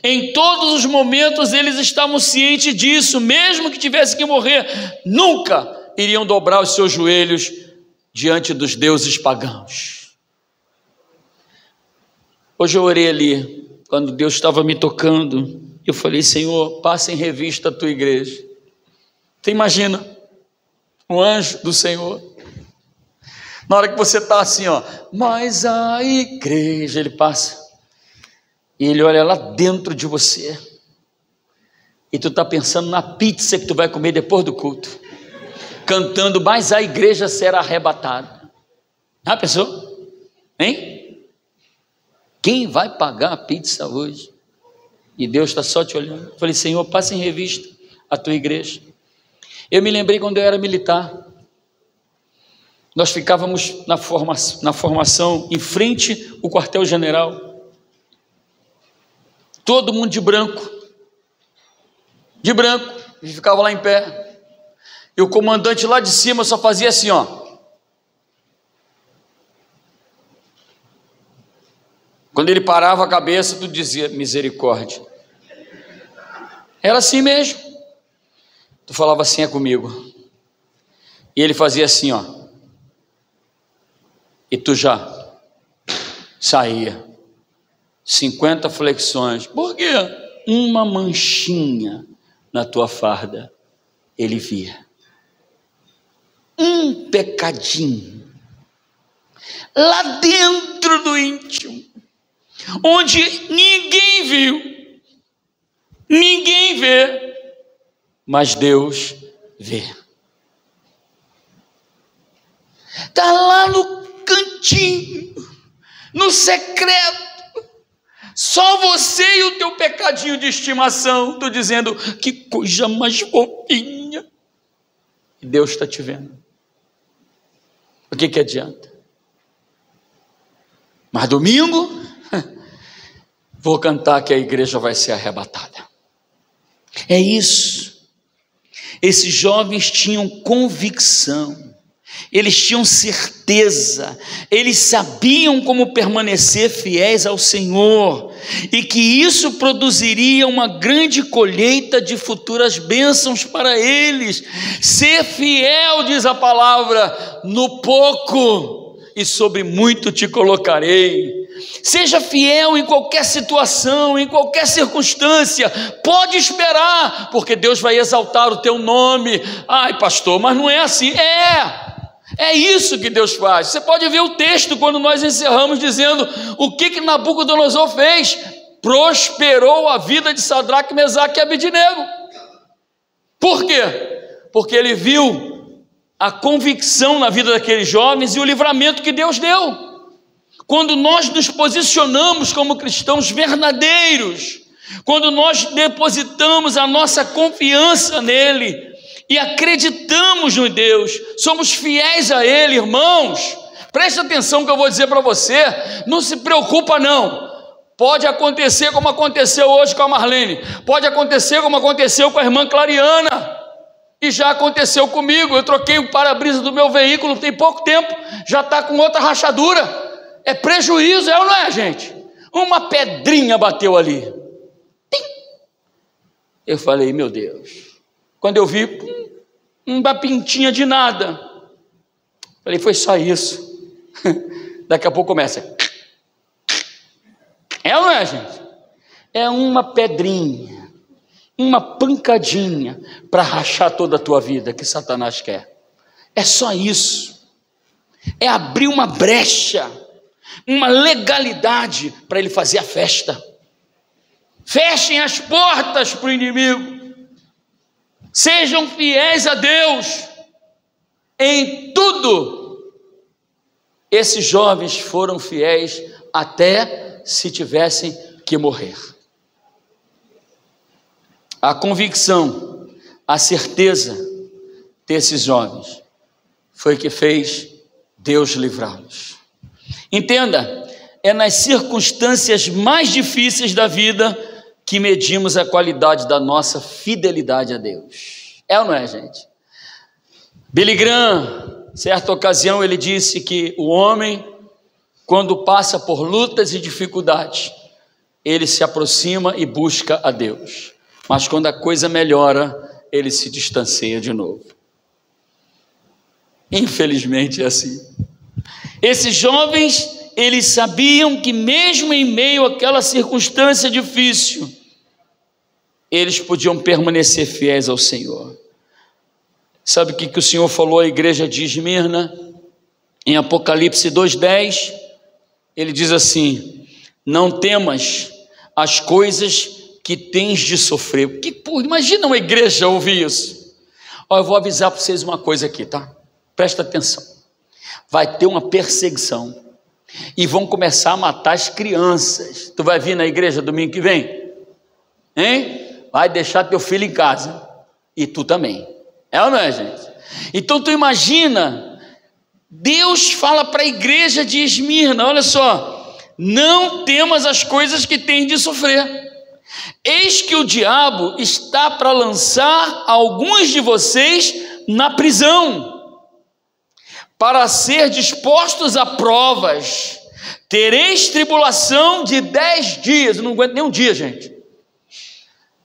S2: Em todos os momentos eles estavam cientes disso, mesmo que tivessem que morrer, nunca iriam dobrar os seus joelhos diante dos deuses pagãos. Hoje eu orei ali, quando Deus estava me tocando, eu falei, Senhor, passa em revista a tua igreja. Você imagina o anjo do Senhor, na hora que você está assim, ó, mas a igreja, ele passa, e ele olha lá dentro de você, e tu está pensando na pizza que tu vai comer depois do culto, cantando, mas a igreja será arrebatada. Já pensou? Hein? Quem vai pagar a pizza hoje? E Deus está só te olhando. Eu falei, Senhor, passa em revista a tua igreja. Eu me lembrei quando eu era militar, nós ficávamos na formação, em frente ao quartel-general, todo mundo de branco, e ficava lá em pé, e o comandante lá de cima só fazia assim, ó. Quando ele parava a cabeça, tu dizia, misericórdia. Era assim mesmo. Tu falava assim, é comigo. E ele fazia assim, ó. E tu já saía. 50 flexões. Por quê? Uma manchinha na tua farda. Ele via. Um pecadinho. Lá dentro do íntimo. Onde ninguém viu. Ninguém vê. Mas Deus vê. Está lá no cantinho, no secreto, só você e o teu pecadinho de estimação, estou dizendo, que coisa mais fofinha, e Deus está te vendo. O que adianta? Mas domingo, vou cantar que a igreja vai ser arrebatada. É isso. Esses jovens tinham convicção, eles tinham certeza, eles sabiam como permanecer fiéis ao Senhor, e que isso produziria uma grande colheita de futuras bênçãos para eles. Ser fiel, diz a palavra, no pouco, e sobre muito te colocarei. Seja fiel em qualquer situação, em qualquer circunstância, pode esperar, porque Deus vai exaltar o teu nome. Ai, pastor, mas não é assim. É isso que Deus faz. Você pode ver o texto quando nós encerramos dizendo o que Nabucodonosor fez. Prosperou a vida de Sadraque, Mesaque e Abednego. Por quê? Porque ele viu a convicção na vida daqueles jovens e o livramento que Deus deu. Quando nós nos posicionamos como cristãos verdadeiros, quando nós depositamos a nossa confiança nele e acreditamos no Deus, somos fiéis a Ele, irmãos, preste atenção no que eu vou dizer para você, não se preocupa não, pode acontecer como aconteceu hoje com a Marlene, pode acontecer como aconteceu com a irmã Clariana, e já aconteceu comigo. Eu troquei o para-brisa do meu veículo tem pouco tempo, já está com outra rachadura. É prejuízo, é ou não é, gente? Uma pedrinha bateu ali. Tim! Eu falei, meu Deus. Quando eu vi, uma pintinha de nada. Falei, foi só isso. Daqui a pouco começa. É ou não é, gente? É uma pedrinha, uma pancadinha para rachar toda a tua vida que Satanás quer. É só isso. É abrir uma brecha, uma legalidade para ele fazer a festa. Fechem as portas para o inimigo. Sejam fiéis a Deus em tudo. Esses jovens foram fiéis até se tivessem que morrer. A convicção, a certeza desses jovens foi que fez Deus livrá-los. Entenda, é nas circunstâncias mais difíceis da vida que medimos a qualidade da nossa fidelidade a Deus. É ou não é, gente? Billy Graham, certa ocasião, ele disse que o homem, quando passa por lutas e dificuldades, ele se aproxima e busca a Deus. Mas quando a coisa melhora, ele se distancia de novo. Infelizmente é assim. Esses jovens, eles sabiam que mesmo em meio àquela circunstância difícil, eles podiam permanecer fiéis ao Senhor. Sabe o que o Senhor falou à igreja de Esmirna? Em Apocalipse 2:10, ele diz assim: não temas as coisas que tens de sofrer. Imagina uma igreja ouvir isso. Eu vou avisar para vocês uma coisa aqui, tá? Presta atenção. Vai ter uma perseguição e vão começar a matar as crianças. Tu vai vir na igreja domingo que vem? Hein? Vai deixar teu filho em casa. E tu também. É ou não é, gente? Então tu imagina, Deus fala para a igreja de Esmirna, olha só, não temas as coisas que tens de sofrer. Eis que o diabo está para lançar alguns de vocês na prisão, para ser dispostos a provas. Tereis tribulação de 10 dias. Eu não aguento nem um dia, gente.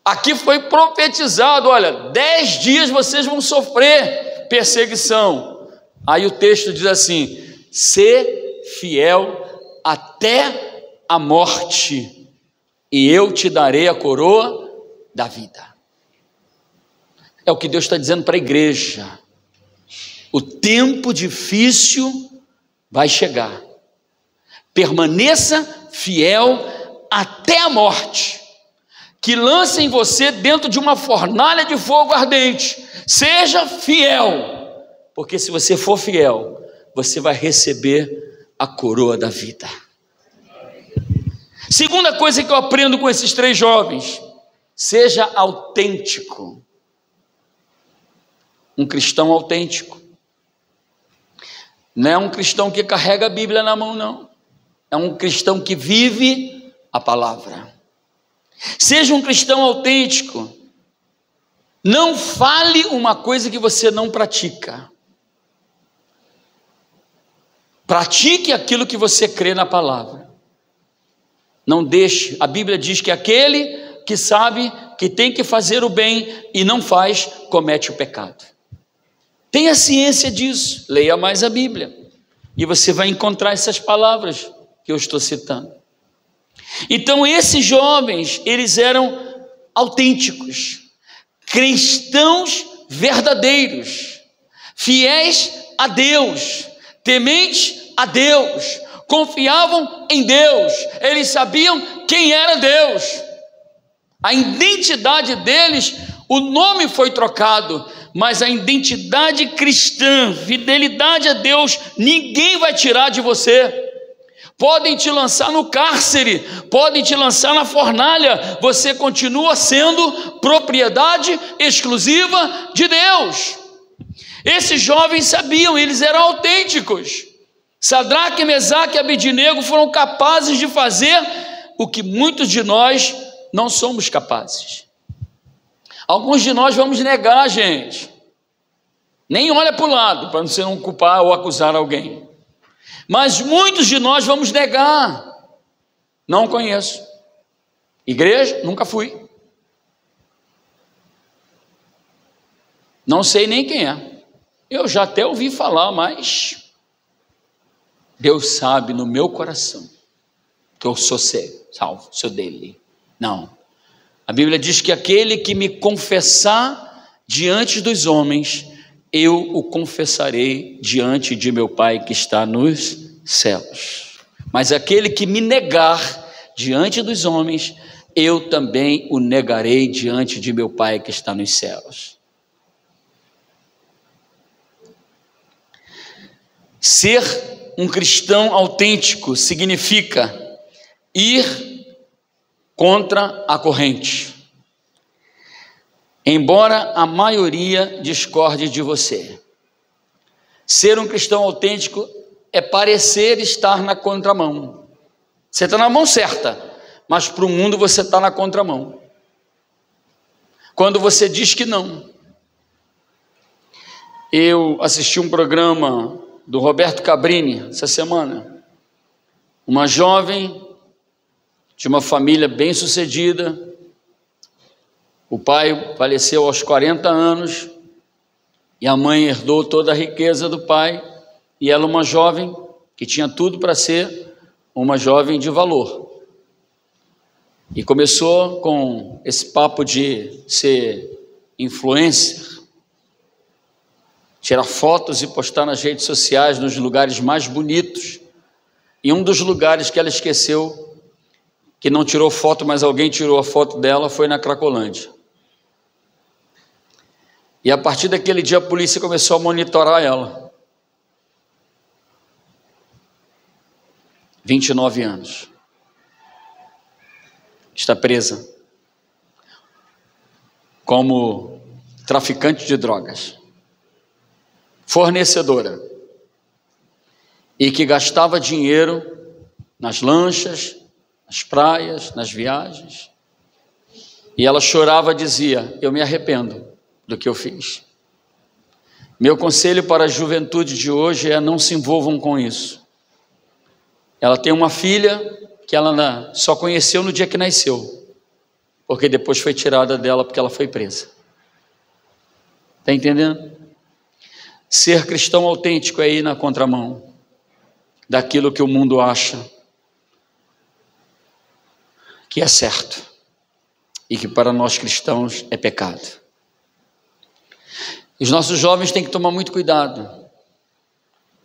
S2: Aqui foi profetizado, olha, 10 dias vocês vão sofrer perseguição. Aí o texto diz assim: sê fiel até a morte, e eu te darei a coroa da vida. É o que Deus está dizendo para a igreja. O tempo difícil vai chegar. Permaneça fiel até a morte, que lancem você dentro de uma fornalha de fogo ardente. Seja fiel, porque se você for fiel, você vai receber a coroa da vida. Segunda coisa que eu aprendo com esses 3 jovens: seja autêntico. Um cristão autêntico não é um cristão que carrega a Bíblia na mão, não. É um cristão que vive a palavra. Seja um cristão autêntico. Não fale uma coisa que você não pratica. Pratique aquilo que você crê na palavra. Não deixe. A Bíblia diz que aquele que sabe que tem que fazer o bem e não faz, comete o pecado. Tenha ciência disso. Leia mais a Bíblia e você vai encontrar essas palavras que eu estou citando. Então esses jovens, eles eram autênticos, cristãos verdadeiros, fiéis a Deus, tementes a Deus, confiavam em Deus, eles sabiam quem era Deus. A identidade deles, o nome foi trocado, mas a identidade cristã, fidelidade a Deus, ninguém vai tirar de você. Podem te lançar no cárcere, podem te lançar na fornalha, você continua sendo propriedade exclusiva de Deus. Esses jovens sabiam, eles eram autênticos. Sadraque, Mesaque e Abednego foram capazes de fazer o que muitos de nós não somos capazes. Alguns de nós vamos negar, gente. Nem olha para o lado, para você não culpar ou acusar alguém. Mas muitos de nós vamos negar. Não conheço. Igreja, nunca fui. Não sei nem quem é. Eu já até ouvi falar, mas Deus sabe no meu coração que eu sou salvo, sou dele. Não. A Bíblia diz que aquele que me confessar diante dos homens, eu o confessarei diante de meu Pai que está nos céus. Mas aquele que me negar diante dos homens, eu também o negarei diante de meu Pai que está nos céus. Ser um cristão autêntico significa ir contra a corrente, embora a maioria discorde de você. Ser um cristão autêntico é parecer estar na contramão. Você está na mão certa, mas para o mundo você está na contramão. Quando você diz que não. Eu assisti um programa do Roberto Cabrini essa semana. Uma jovem de uma família bem-sucedida. O pai faleceu aos 40 anos e a mãe herdou toda a riqueza do pai, e ela uma jovem que tinha tudo para ser uma jovem de valor. E começou com esse papo de ser influencer, tirar fotos e postar nas redes sociais nos lugares mais bonitos. E um dos lugares que ela esqueceu, que não tirou foto, mas alguém tirou a foto dela, foi na Cracolândia. E a partir daquele dia a polícia começou a monitorar ela. 29 anos. Está presa como traficante de drogas, fornecedora, e que gastava dinheiro nas lanchas, nas praias, nas viagens. E ela chorava e dizia: eu me arrependo do que eu fiz. Meu conselho para a juventude de hoje é: não se envolvam com isso. Ela tem uma filha que ela só conheceu no dia que nasceu, porque depois foi tirada dela porque ela foi presa. Está entendendo? Ser cristão autêntico é ir na contramão daquilo que o mundo acha que é certo e que para nós cristãos é pecado. Os nossos jovens têm que tomar muito cuidado,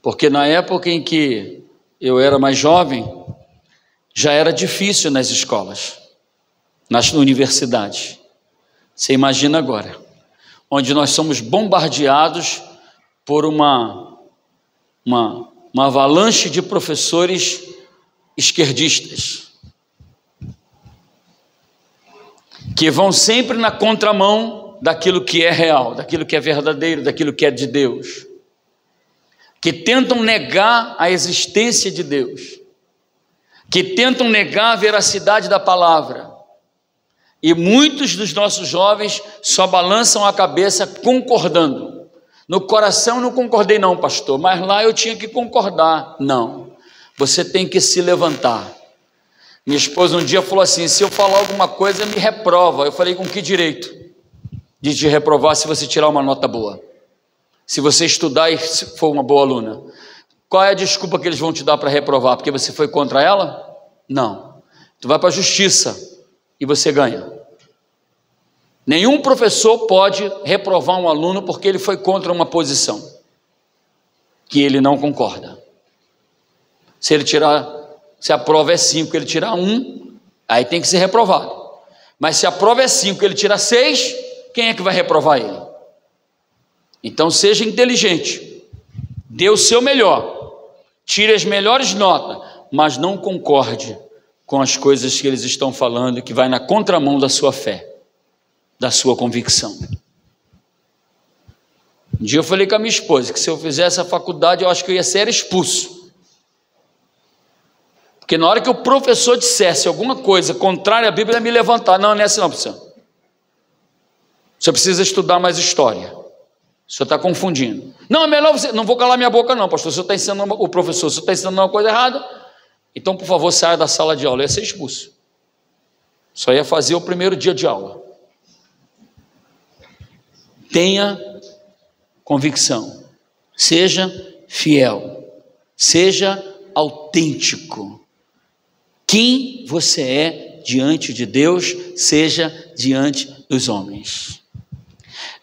S2: porque na época em que eu era mais jovem, já era difícil nas escolas, nas universidades. Você imagina agora, onde nós somos bombardeados por uma avalanche de professores esquerdistas, que vão sempre na contramão daquilo que é real, daquilo que é verdadeiro, daquilo que é de Deus, que tentam negar a existência de Deus, que tentam negar a veracidade da palavra. E muitos dos nossos jovens só balançam a cabeça concordando. No coração não concordei não, pastor, mas lá eu tinha que concordar. Não, você tem que se levantar. Minha esposa um dia falou assim: se eu falar alguma coisa, me reprova. Eu falei: com que direito de te reprovar se você tirar uma nota boa? Se você estudar e for uma boa aluna, qual é a desculpa que eles vão te dar para reprovar? Porque você foi contra ela? Não. Tu vai para a justiça e você ganha. Nenhum professor pode reprovar um aluno porque ele foi contra uma posição que ele não concorda. Se a prova é 5, ele tirar 1, aí tem que ser reprovado. Mas se a prova é 5, ele tirar 6, quem é que vai reprovar ele? Então seja inteligente, dê o seu melhor, tire as melhores notas, mas não concorde com as coisas que eles estão falando, que vai na contramão da sua fé, da sua convicção. Um dia eu falei com a minha esposa que se eu fizesse a faculdade, eu acho que eu ia ser expulso. Porque na hora que o professor dissesse alguma coisa contrária à Bíblia, ia me levantar. Não, não é assim não, professor. Você precisa estudar mais história. O senhor está confundindo. Não, é melhor você... Não vou calar minha boca não, pastor. O senhor está ensinando... O professor, o senhor está ensinando uma coisa errada. Então, por favor, saia da sala de aula. Eu ia ser expulso. Só ia fazer o primeiro dia de aula. Tenha convicção. Seja fiel, seja autêntico. Quem você é diante de Deus, seja diante dos homens.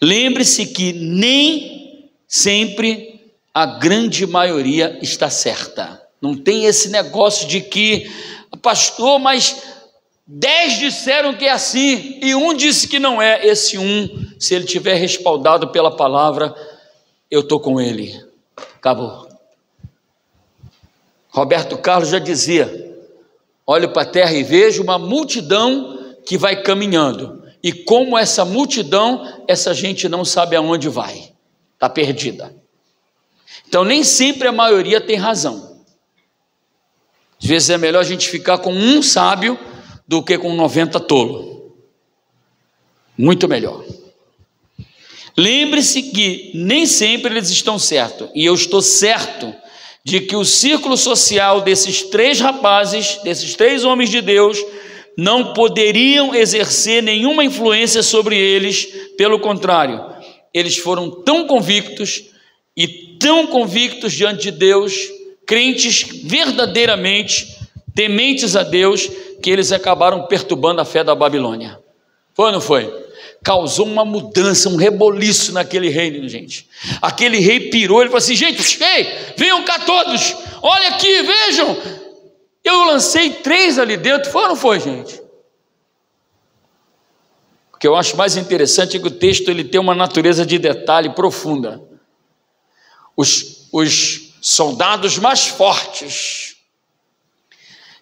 S2: Lembre-se que nem sempre a grande maioria está certa. Não tem esse negócio de que, pastor, mas 10 disseram que é assim e um disse que não é. Esse um, se ele tiver respaldado pela palavra, eu estou com ele. Acabou. Roberto Carlos já dizia: olho para a terra e vejo uma multidão que vai caminhando, e como essa multidão, essa gente não sabe aonde vai, está perdida. Então nem sempre a maioria tem razão. Às vezes é melhor a gente ficar com um sábio do que com 90 tolo. Muito melhor. Lembre-se que nem sempre eles estão certos, e eu estou certo de que o círculo social desses 3 rapazes, desses 3 homens de Deus, não poderiam exercer nenhuma influência sobre eles. Pelo contrário, eles foram tão convictos e tão convictos diante de Deus, crentes verdadeiramente, tementes a Deus, que eles acabaram perturbando a fé da Babilônia. Foi ou não foi? Causou uma mudança, um reboliço naquele reino, gente. Aquele rei pirou, ele falou assim: gente, ei, venham cá todos, olha aqui, vejam, eu lancei 3 ali dentro. Foi ou não foi, gente? O que eu acho mais interessante é que o texto ele tem uma natureza de detalhe profunda. Os soldados mais fortes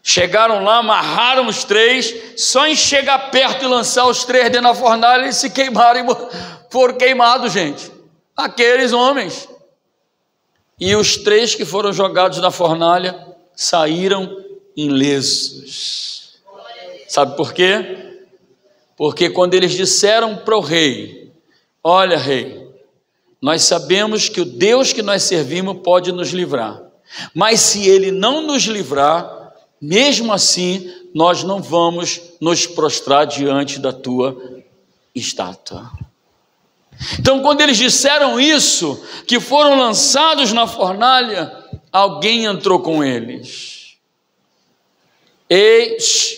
S2: chegaram lá, amarraram os 3, só em chegar perto e lançar os 3 dentro da fornalha, eles se queimaram e foram queimados, gente. Aqueles homens. E os 3 que foram jogados na fornalha saíram ilesos. Sabe por quê? Porque quando eles disseram para o rei: olha, rei, nós sabemos que o Deus que nós servimos pode nos livrar, mas se ele não nos livrar, mesmo assim, nós não vamos nos prostrar diante da tua estátua. Então, quando eles disseram isso, que foram lançados na fornalha, alguém entrou com eles. Eis,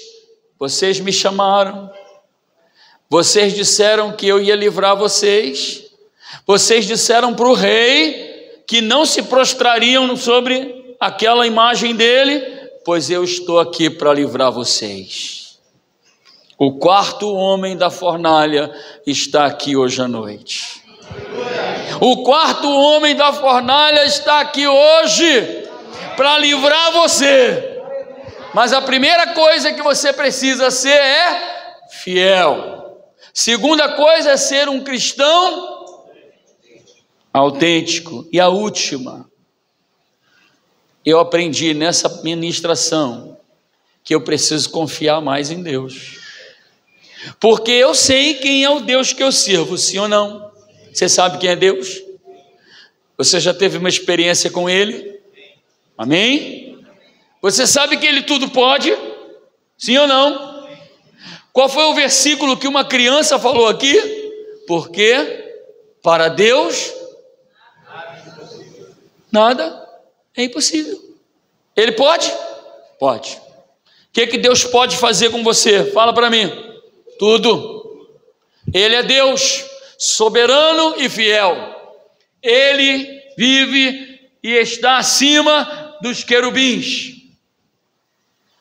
S2: vocês me chamaram, vocês disseram que eu ia livrar vocês, vocês disseram para o rei que não se prostrariam sobre aquela imagem dele, pois eu estou aqui para livrar vocês. O 4º homem da fornalha está aqui hoje à noite. O 4º homem da fornalha está aqui hoje para livrar você. Mas a primeira coisa que você precisa ser é fiel. Segunda coisa é ser um cristão autêntico. E a última, eu aprendi nessa ministração que eu preciso confiar mais em Deus, porque eu sei quem é o Deus que eu sirvo, sim ou não? Você sabe quem é Deus? Você já teve uma experiência com Ele? Amém? Você sabe que Ele tudo pode? Sim ou não? Qual foi o versículo que uma criança falou aqui? Porque para Deus nada é impossível. Ele pode? Pode. O que Deus pode fazer com você? Fala para mim. Tudo. Ele é Deus, soberano e fiel. Ele vive e está acima dos querubins.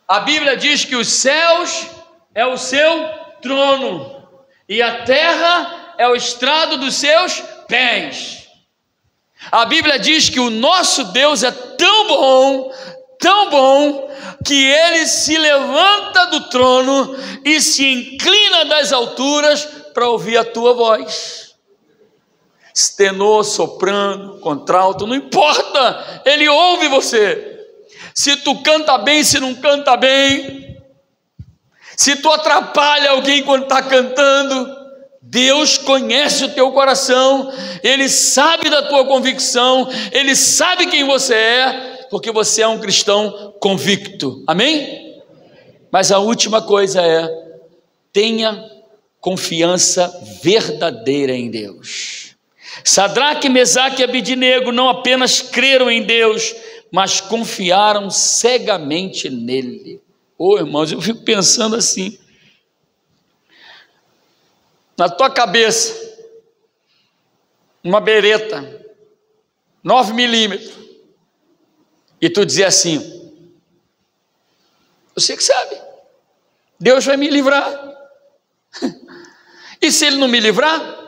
S2: A Bíblia diz que os céus é o seu trono e a terra é o estrado dos seus pés. A Bíblia diz que o nosso Deus é tão bom, que Ele se levanta do trono e se inclina das alturas para ouvir a tua voz. Tenor, soprano, contralto, não importa, Ele ouve você. Se tu canta bem, se não canta bem, se tu atrapalha alguém quando está cantando, Deus conhece o teu coração, Ele sabe da tua convicção, Ele sabe quem você é, porque você é um cristão convicto, amém? Mas a última coisa é: tenha confiança verdadeira em Deus. Sadraque, Mesaque e Abidnego não apenas creram em Deus, mas confiaram cegamente nele. Irmãos, eu fico pensando assim, na tua cabeça, uma bereta, 9 milímetros, e tu dizer assim, você que sabe, Deus vai me livrar, e se Ele não me livrar,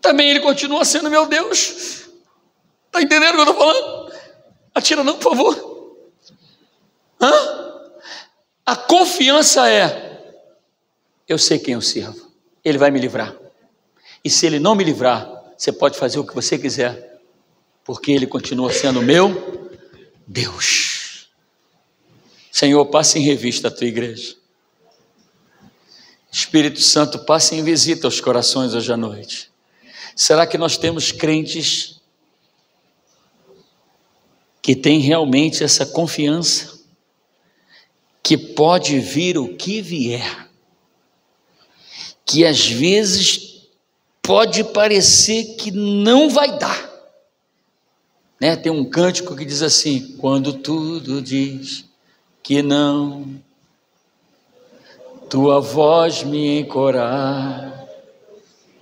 S2: também Ele continua sendo meu Deus. Está entendendo o que eu estou falando? Atira não, por favor. A confiança é, eu sei quem eu sirvo, Ele vai me livrar, e se Ele não me livrar, você pode fazer o que você quiser, porque Ele continua sendo meu Deus. Senhor, passe em revista a tua igreja. Espírito Santo, passe em visita aos corações hoje à noite. Será que nós temos crentes que têm realmente essa confiança, que pode vir o que vier, que às vezes pode parecer que não vai dar, né? Tem um cântico que diz assim, quando tudo diz que não, tua voz me encoraja.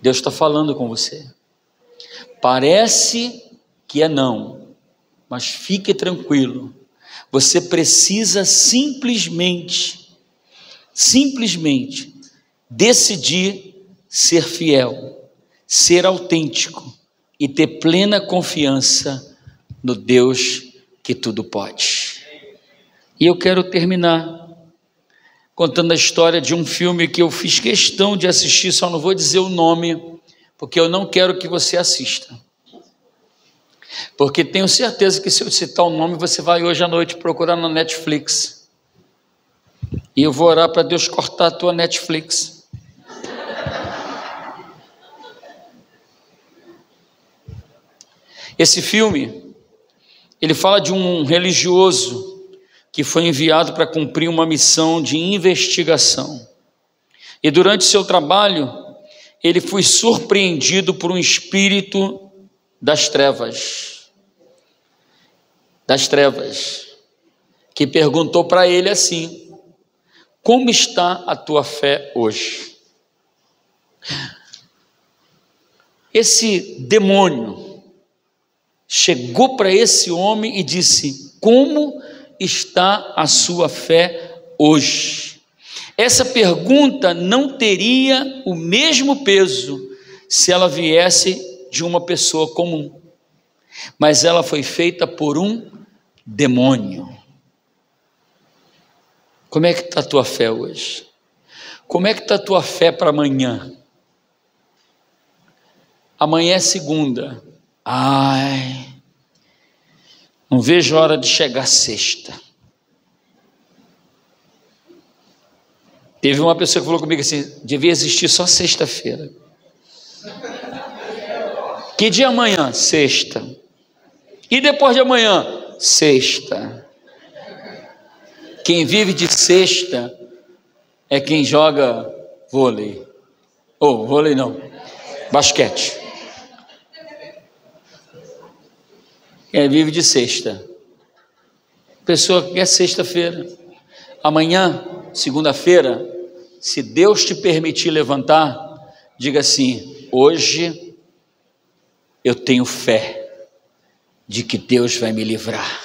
S2: Deus está falando com você, parece que é não, mas fique tranquilo, você precisa simplesmente decidir ser fiel, ser autêntico e ter plena confiança no Deus que tudo pode. E eu quero terminar contando a história de um filme que eu fiz questão de assistir, só não vou dizer o nome, porque eu não quero que você assista. Porque tenho certeza que se eu citar o nome, você vai hoje à noite procurar na Netflix. E eu vou orar para Deus cortar a tua Netflix. Esse filme, ele fala de um religioso que foi enviado para cumprir uma missão de investigação. E durante seu trabalho, ele foi surpreendido por um espírito das trevas, que perguntou para ele assim, como está a tua fé hoje? Esse demônio chegou para esse homem e disse, como está a sua fé hoje? Essa pergunta não teria o mesmo peso se ela viesse de uma pessoa comum, mas ela foi feita por um demônio. Como é que está a tua fé hoje? Como é que está a tua fé para amanhã? Amanhã é segunda. Não vejo a hora de chegar sexta. Teve uma pessoa que falou comigo assim, devia existir só sexta-feira. Que dia é amanhã? Sexta. E depois de amanhã? Sexta. Quem vive de sexta é quem joga vôlei. Vôlei não, basquete. Quem vive de sexta. Pessoa que quer sexta-feira. Amanhã, segunda-feira, se Deus te permitir levantar, diga assim, hoje eu tenho fé de que Deus vai me livrar.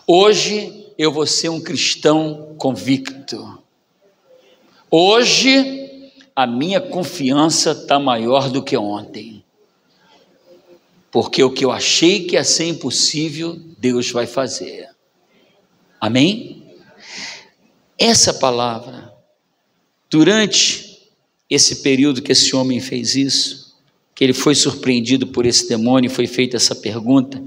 S2: Hoje eu vou ser um cristão convicto. Hoje a minha confiança está maior do que ontem. Porque o que eu achei que ia ser impossível, Deus vai fazer. Amém? Essa palavra, durante esse período que esse homem fez isso, que ele foi surpreendido por esse demônio, foi feita essa pergunta,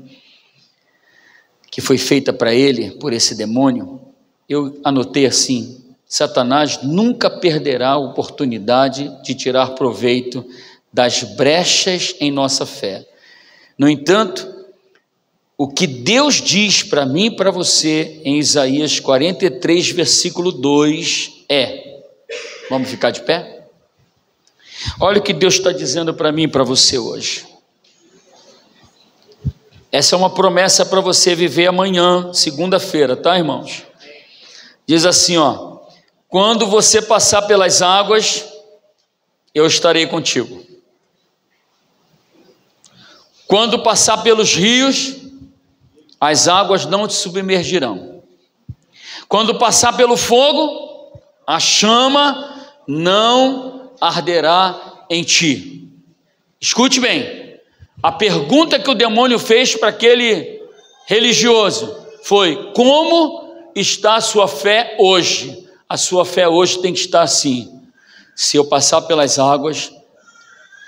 S2: que foi feita para ele por esse demônio, eu anotei assim, Satanás nunca perderá a oportunidade de tirar proveito das brechas em nossa fé. No entanto, o que Deus diz para mim e para você em Isaías 43, versículo 2 é, vamos ficar de pé? Olha o que Deus está dizendo para mim e para você hoje. Essa é uma promessa para você viver amanhã, segunda-feira, tá, irmãos? Diz assim, ó: quando você passar pelas águas, eu estarei contigo. Quando passar pelos rios, as águas não te submergirão. Quando passar pelo fogo, a chama não arderá em ti. Escute bem, a pergunta que o demônio fez para aquele religioso foi: como está a sua fé hoje? A sua fé hoje tem que estar assim: se eu passar pelas águas,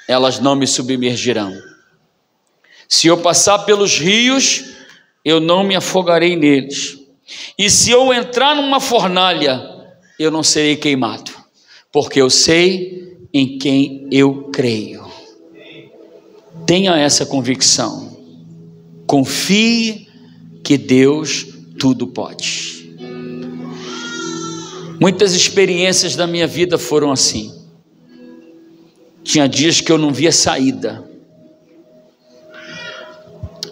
S2: elas não me submergirão. Se eu passar pelos rios, eu não me afogarei neles. E se eu entrar numa fornalha, eu não serei queimado, porque eu sei em quem eu creio. Tenha essa convicção. Confie que Deus tudo pode. Muitas experiências da minha vida foram assim. Tinha dias que eu não via saída.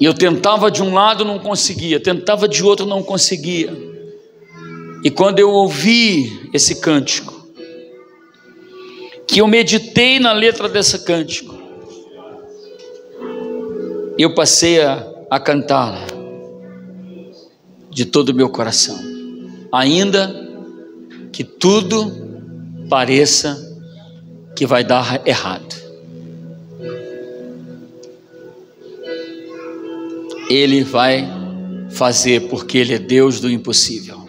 S2: E eu tentava de um lado, não conseguia, tentava de outro, não conseguia. E quando eu ouvi esse cântico, que eu meditei na letra desse cântico, eu passei a cantá-la de todo o meu coração, ainda que tudo pareça que vai dar errado. Ele vai fazer, porque Ele é Deus do impossível.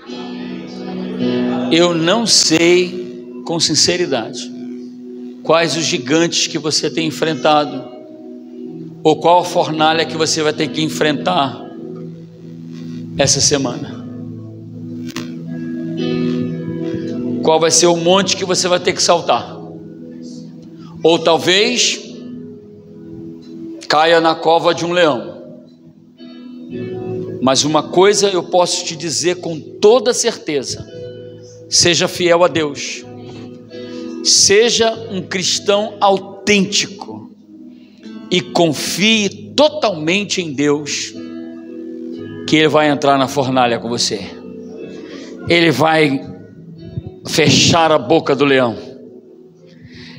S2: Eu não sei, com sinceridade, quais os gigantes que você tem enfrentado, ou qual a fornalha que você vai ter que enfrentar essa semana. Qual vai ser o monte que você vai ter que saltar? Ou talvez caia na cova de um leão. Mas uma coisa eu posso te dizer com toda certeza: seja fiel a Deus, seja um cristão autêntico e confie totalmente em Deus, que Ele vai entrar na fornalha com você. Ele vai fechar a boca do leão.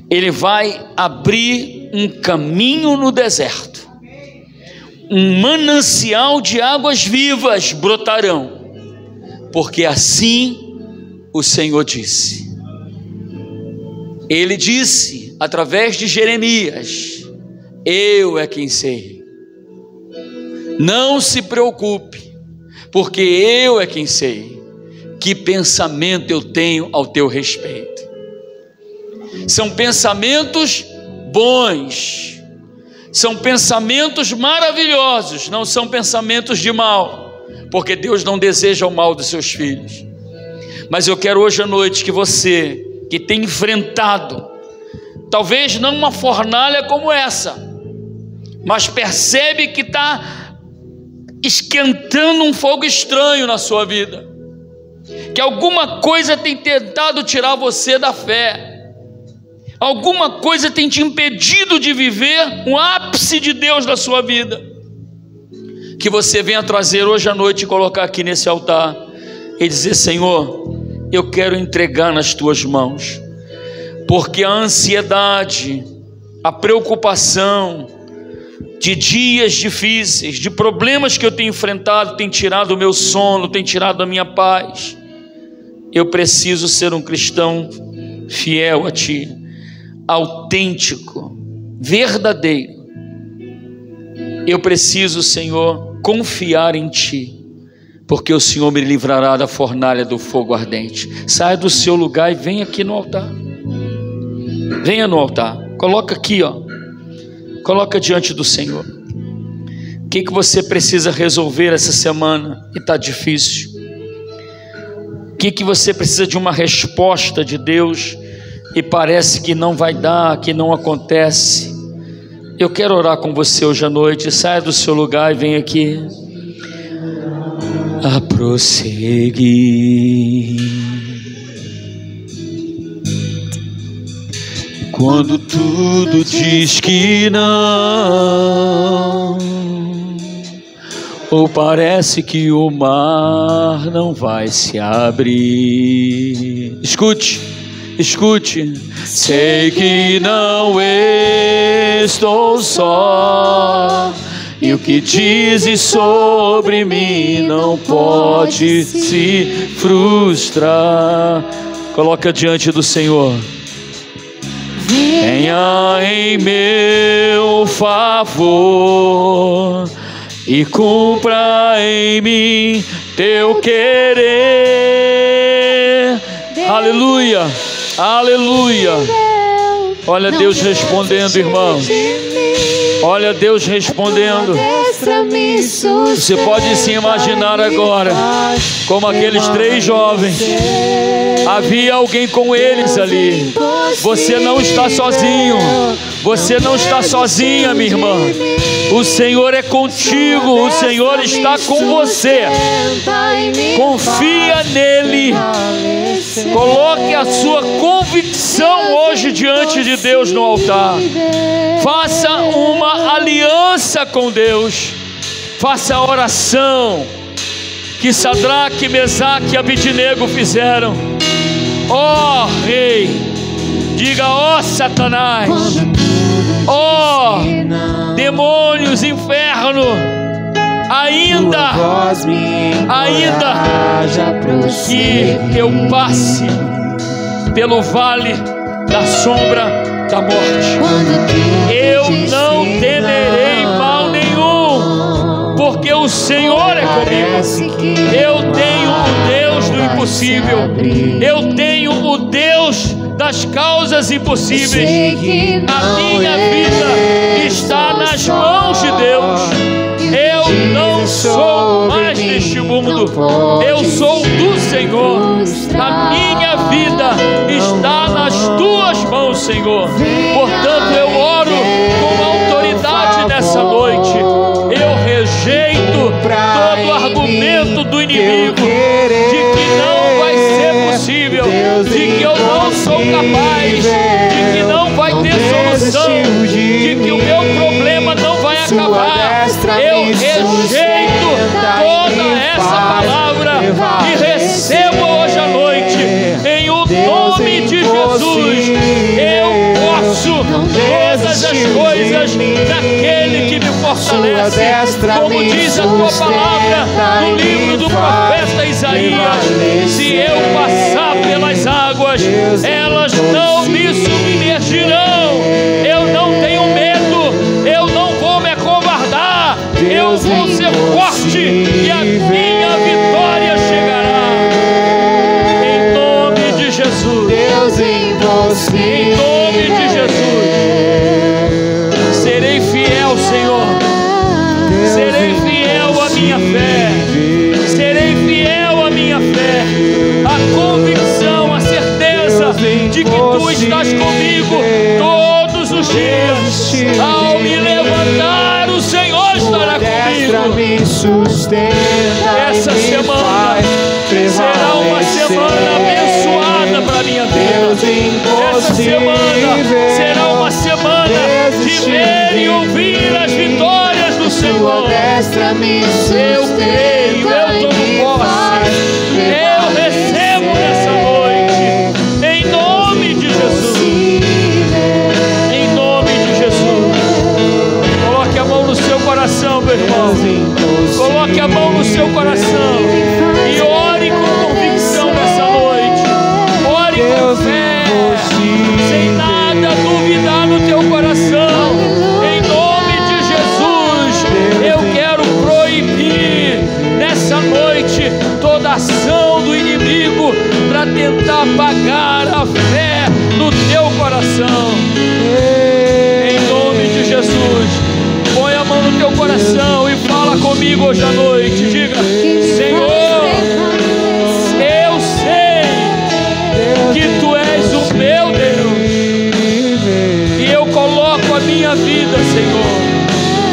S2: Ele vai abrir um caminho no deserto. Um manancial de águas vivas brotarão, porque assim o Senhor disse. Ele disse através de Jeremias: eu é quem sei. Não se preocupe, porque eu é quem sei que pensamento eu tenho ao teu respeito. São pensamentos bons, são pensamentos maravilhosos, não são pensamentos de mal, porque Deus não deseja o mal dos seus filhos. Mas eu quero hoje à noite que você, que tem enfrentado, talvez não uma fornalha como essa, mas percebe que está esquentando um fogo estranho na sua vida, que alguma coisa tem tentado tirar você da fé, alguma coisa tem te impedido de viver o ápice de Deus na sua vida, que você venha trazer hoje à noite e colocar aqui nesse altar e dizer: Senhor, eu quero entregar nas tuas mãos, porque a ansiedade, a preocupação de dias difíceis, de problemas que eu tenho enfrentado, tem tirado o meu sono, tem tirado a minha paz. Eu preciso ser um cristão fiel a Ti, autêntico, verdadeiro. Eu preciso, Senhor, confiar em Ti, porque o Senhor me livrará da fornalha do fogo ardente. Saia do seu lugar e venha aqui no altar. Venha no altar, coloca aqui, ó. Coloca diante do Senhor. O que você precisa resolver essa semana e está difícil? O que você precisa de uma resposta de Deus e parece que não vai dar, que não acontece? Eu quero orar com você hoje à noite. Saia do seu lugar e vem aqui. A prosseguir, Quando tudo diz que não, ou parece que o mar não vai se abrir. Escute, escute. Sei que não estou só, e o que dizes sobre mim não pode se frustrar. Coloca diante do Senhor. Venha em meu favor e cumpra em mim teu querer. Aleluia, aleluia. Olha Deus respondendo, irmão. Olha Deus respondendo. Você pode se imaginar agora como aqueles 3 jovens. Havia alguém com eles ali. Você não está sozinho. Você não está sozinha, minha irmã. O Senhor é contigo. O Senhor está com você. Confia nele. Coloque a sua convicção hoje diante de Deus no altar. Faça uma aliança com Deus. Faça a oração que Sadraque, Mesaque e Abidnego fizeram. Ó Rei, diga: ó Satanás, ó demônios, inferno, ainda que eu passe pelo vale da sombra da morte, eu não temerei mal nenhum, porque o Senhor é comigo. Eu tenho o Deus do impossível. Eu tenho o Deus das causas impossíveis. A minha vida está nas mãos de Deus. Eu não sou mais deste mundo. Eu sou do Senhor. A minha vida está nas tuas mãos, Senhor. Portanto, eu oro com autoridade nessa noite. Eu rejeito todo argumento do inimigo de que não vai ser possível, de que eu não sou capaz, de que não vai ter solução, de que o meu problema não vai acabar. Eu rejeito toda essa palavra e recebo hoje à noite, em o nome de Jesus. Eu posso todas as coisas daquele que me fortalece, como diz a tua palavra no livro do profeta Isaías. Se eu passar pelas águas, elas não me submergirão. Eu não tenho medo, eu não vou me acovardar, eu vou ser forte e a minha vitória chegará. Em nome de Jesus, em nome de Jesus, serei fiel, Senhor. Serei fiel à minha fé. Serei fiel à minha fé. A convicção, a certeza de que tu estás comigo todos os dias. Ao me levantar, o Senhor estará comigo. Essa semana será uma semana abençoada para a minha vida. Essa semana será uma semana de ver e ouvir as vitórias do Senhor. Eu creio, eu tomo posse, eu recebo nessa noite, em nome de Jesus. Em nome de Jesus. Coloque a mão no seu coração, meu irmão. Coloque a mão no seu coração e ore com convicção nessa noite. Ore com fé, sem nada duvidar no teu coração. Em nome de Jesus, eu quero proibir nessa noite toda ação do inimigo para tentar apagar a fé no teu coração. Em nome de Jesus, põe a mão no teu coração e fala comigo hoje à noite. Diga: Senhor, eu sei que tu és o meu Deus, e eu coloco a minha vida, Senhor,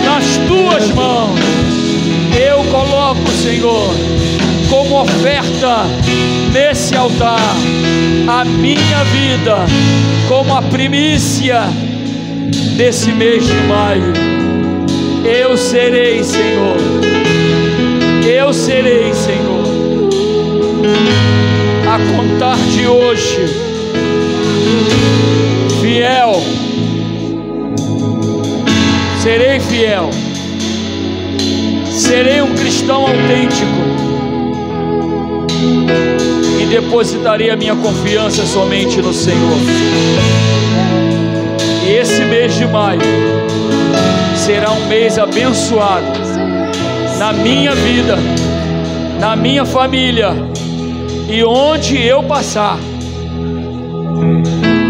S2: nas tuas mãos. Eu coloco, Senhor, como oferta nesse altar a minha vida como a primícia desse mês de maio. Eu serei, Senhor. Eu serei, Senhor. A contar de hoje, fiel. Serei fiel. Serei um cristão autêntico. E depositarei a minha confiança somente no Senhor. E esse mês de maio será um mês abençoado na minha vida, na minha família, e onde eu passar,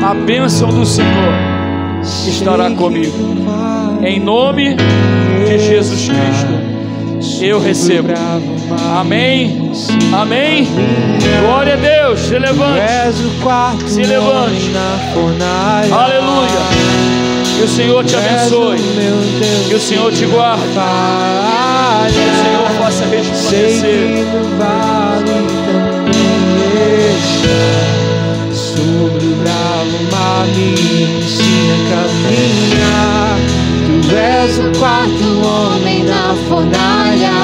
S2: a bênção do Senhor estará comigo. Em nome de Jesus Cristo, eu recebo. Amém. Amém. Glória a Deus. Se levante. Se levante. Aleluia. Que o Senhor te abençoe. Que o Senhor te guarde. Que o Senhor faça resplandecer.
S3: Sobre o bravo mar me ensina a caminhar. Tu és o quarto homem na fornalha.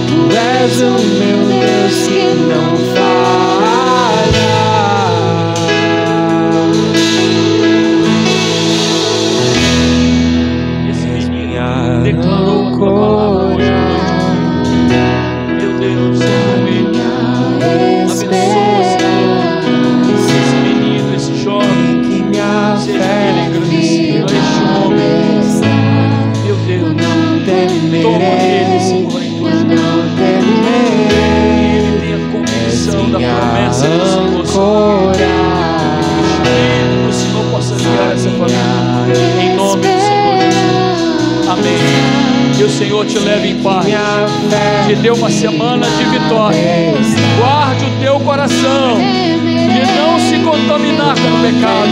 S3: Tu és o meu Deus que não falha.
S2: Esse menino declarou uma palavra hoje à noite. Meu Deus, abençoa, Senhor, esse menino, esse jovem. Seja ele agradecido a este homem. Meu Deus, toma ele, Senhor, em tuas mãos. E ele tenha convicção da promessa do Senhor sobre ele. Espírito do Senhor possa guiar essa família, em nome do Senhor Jesus. Amém. Que o Senhor te leve em paz, te dê uma semana de vitória. Guarde o teu coração de não se contaminar com o pecado.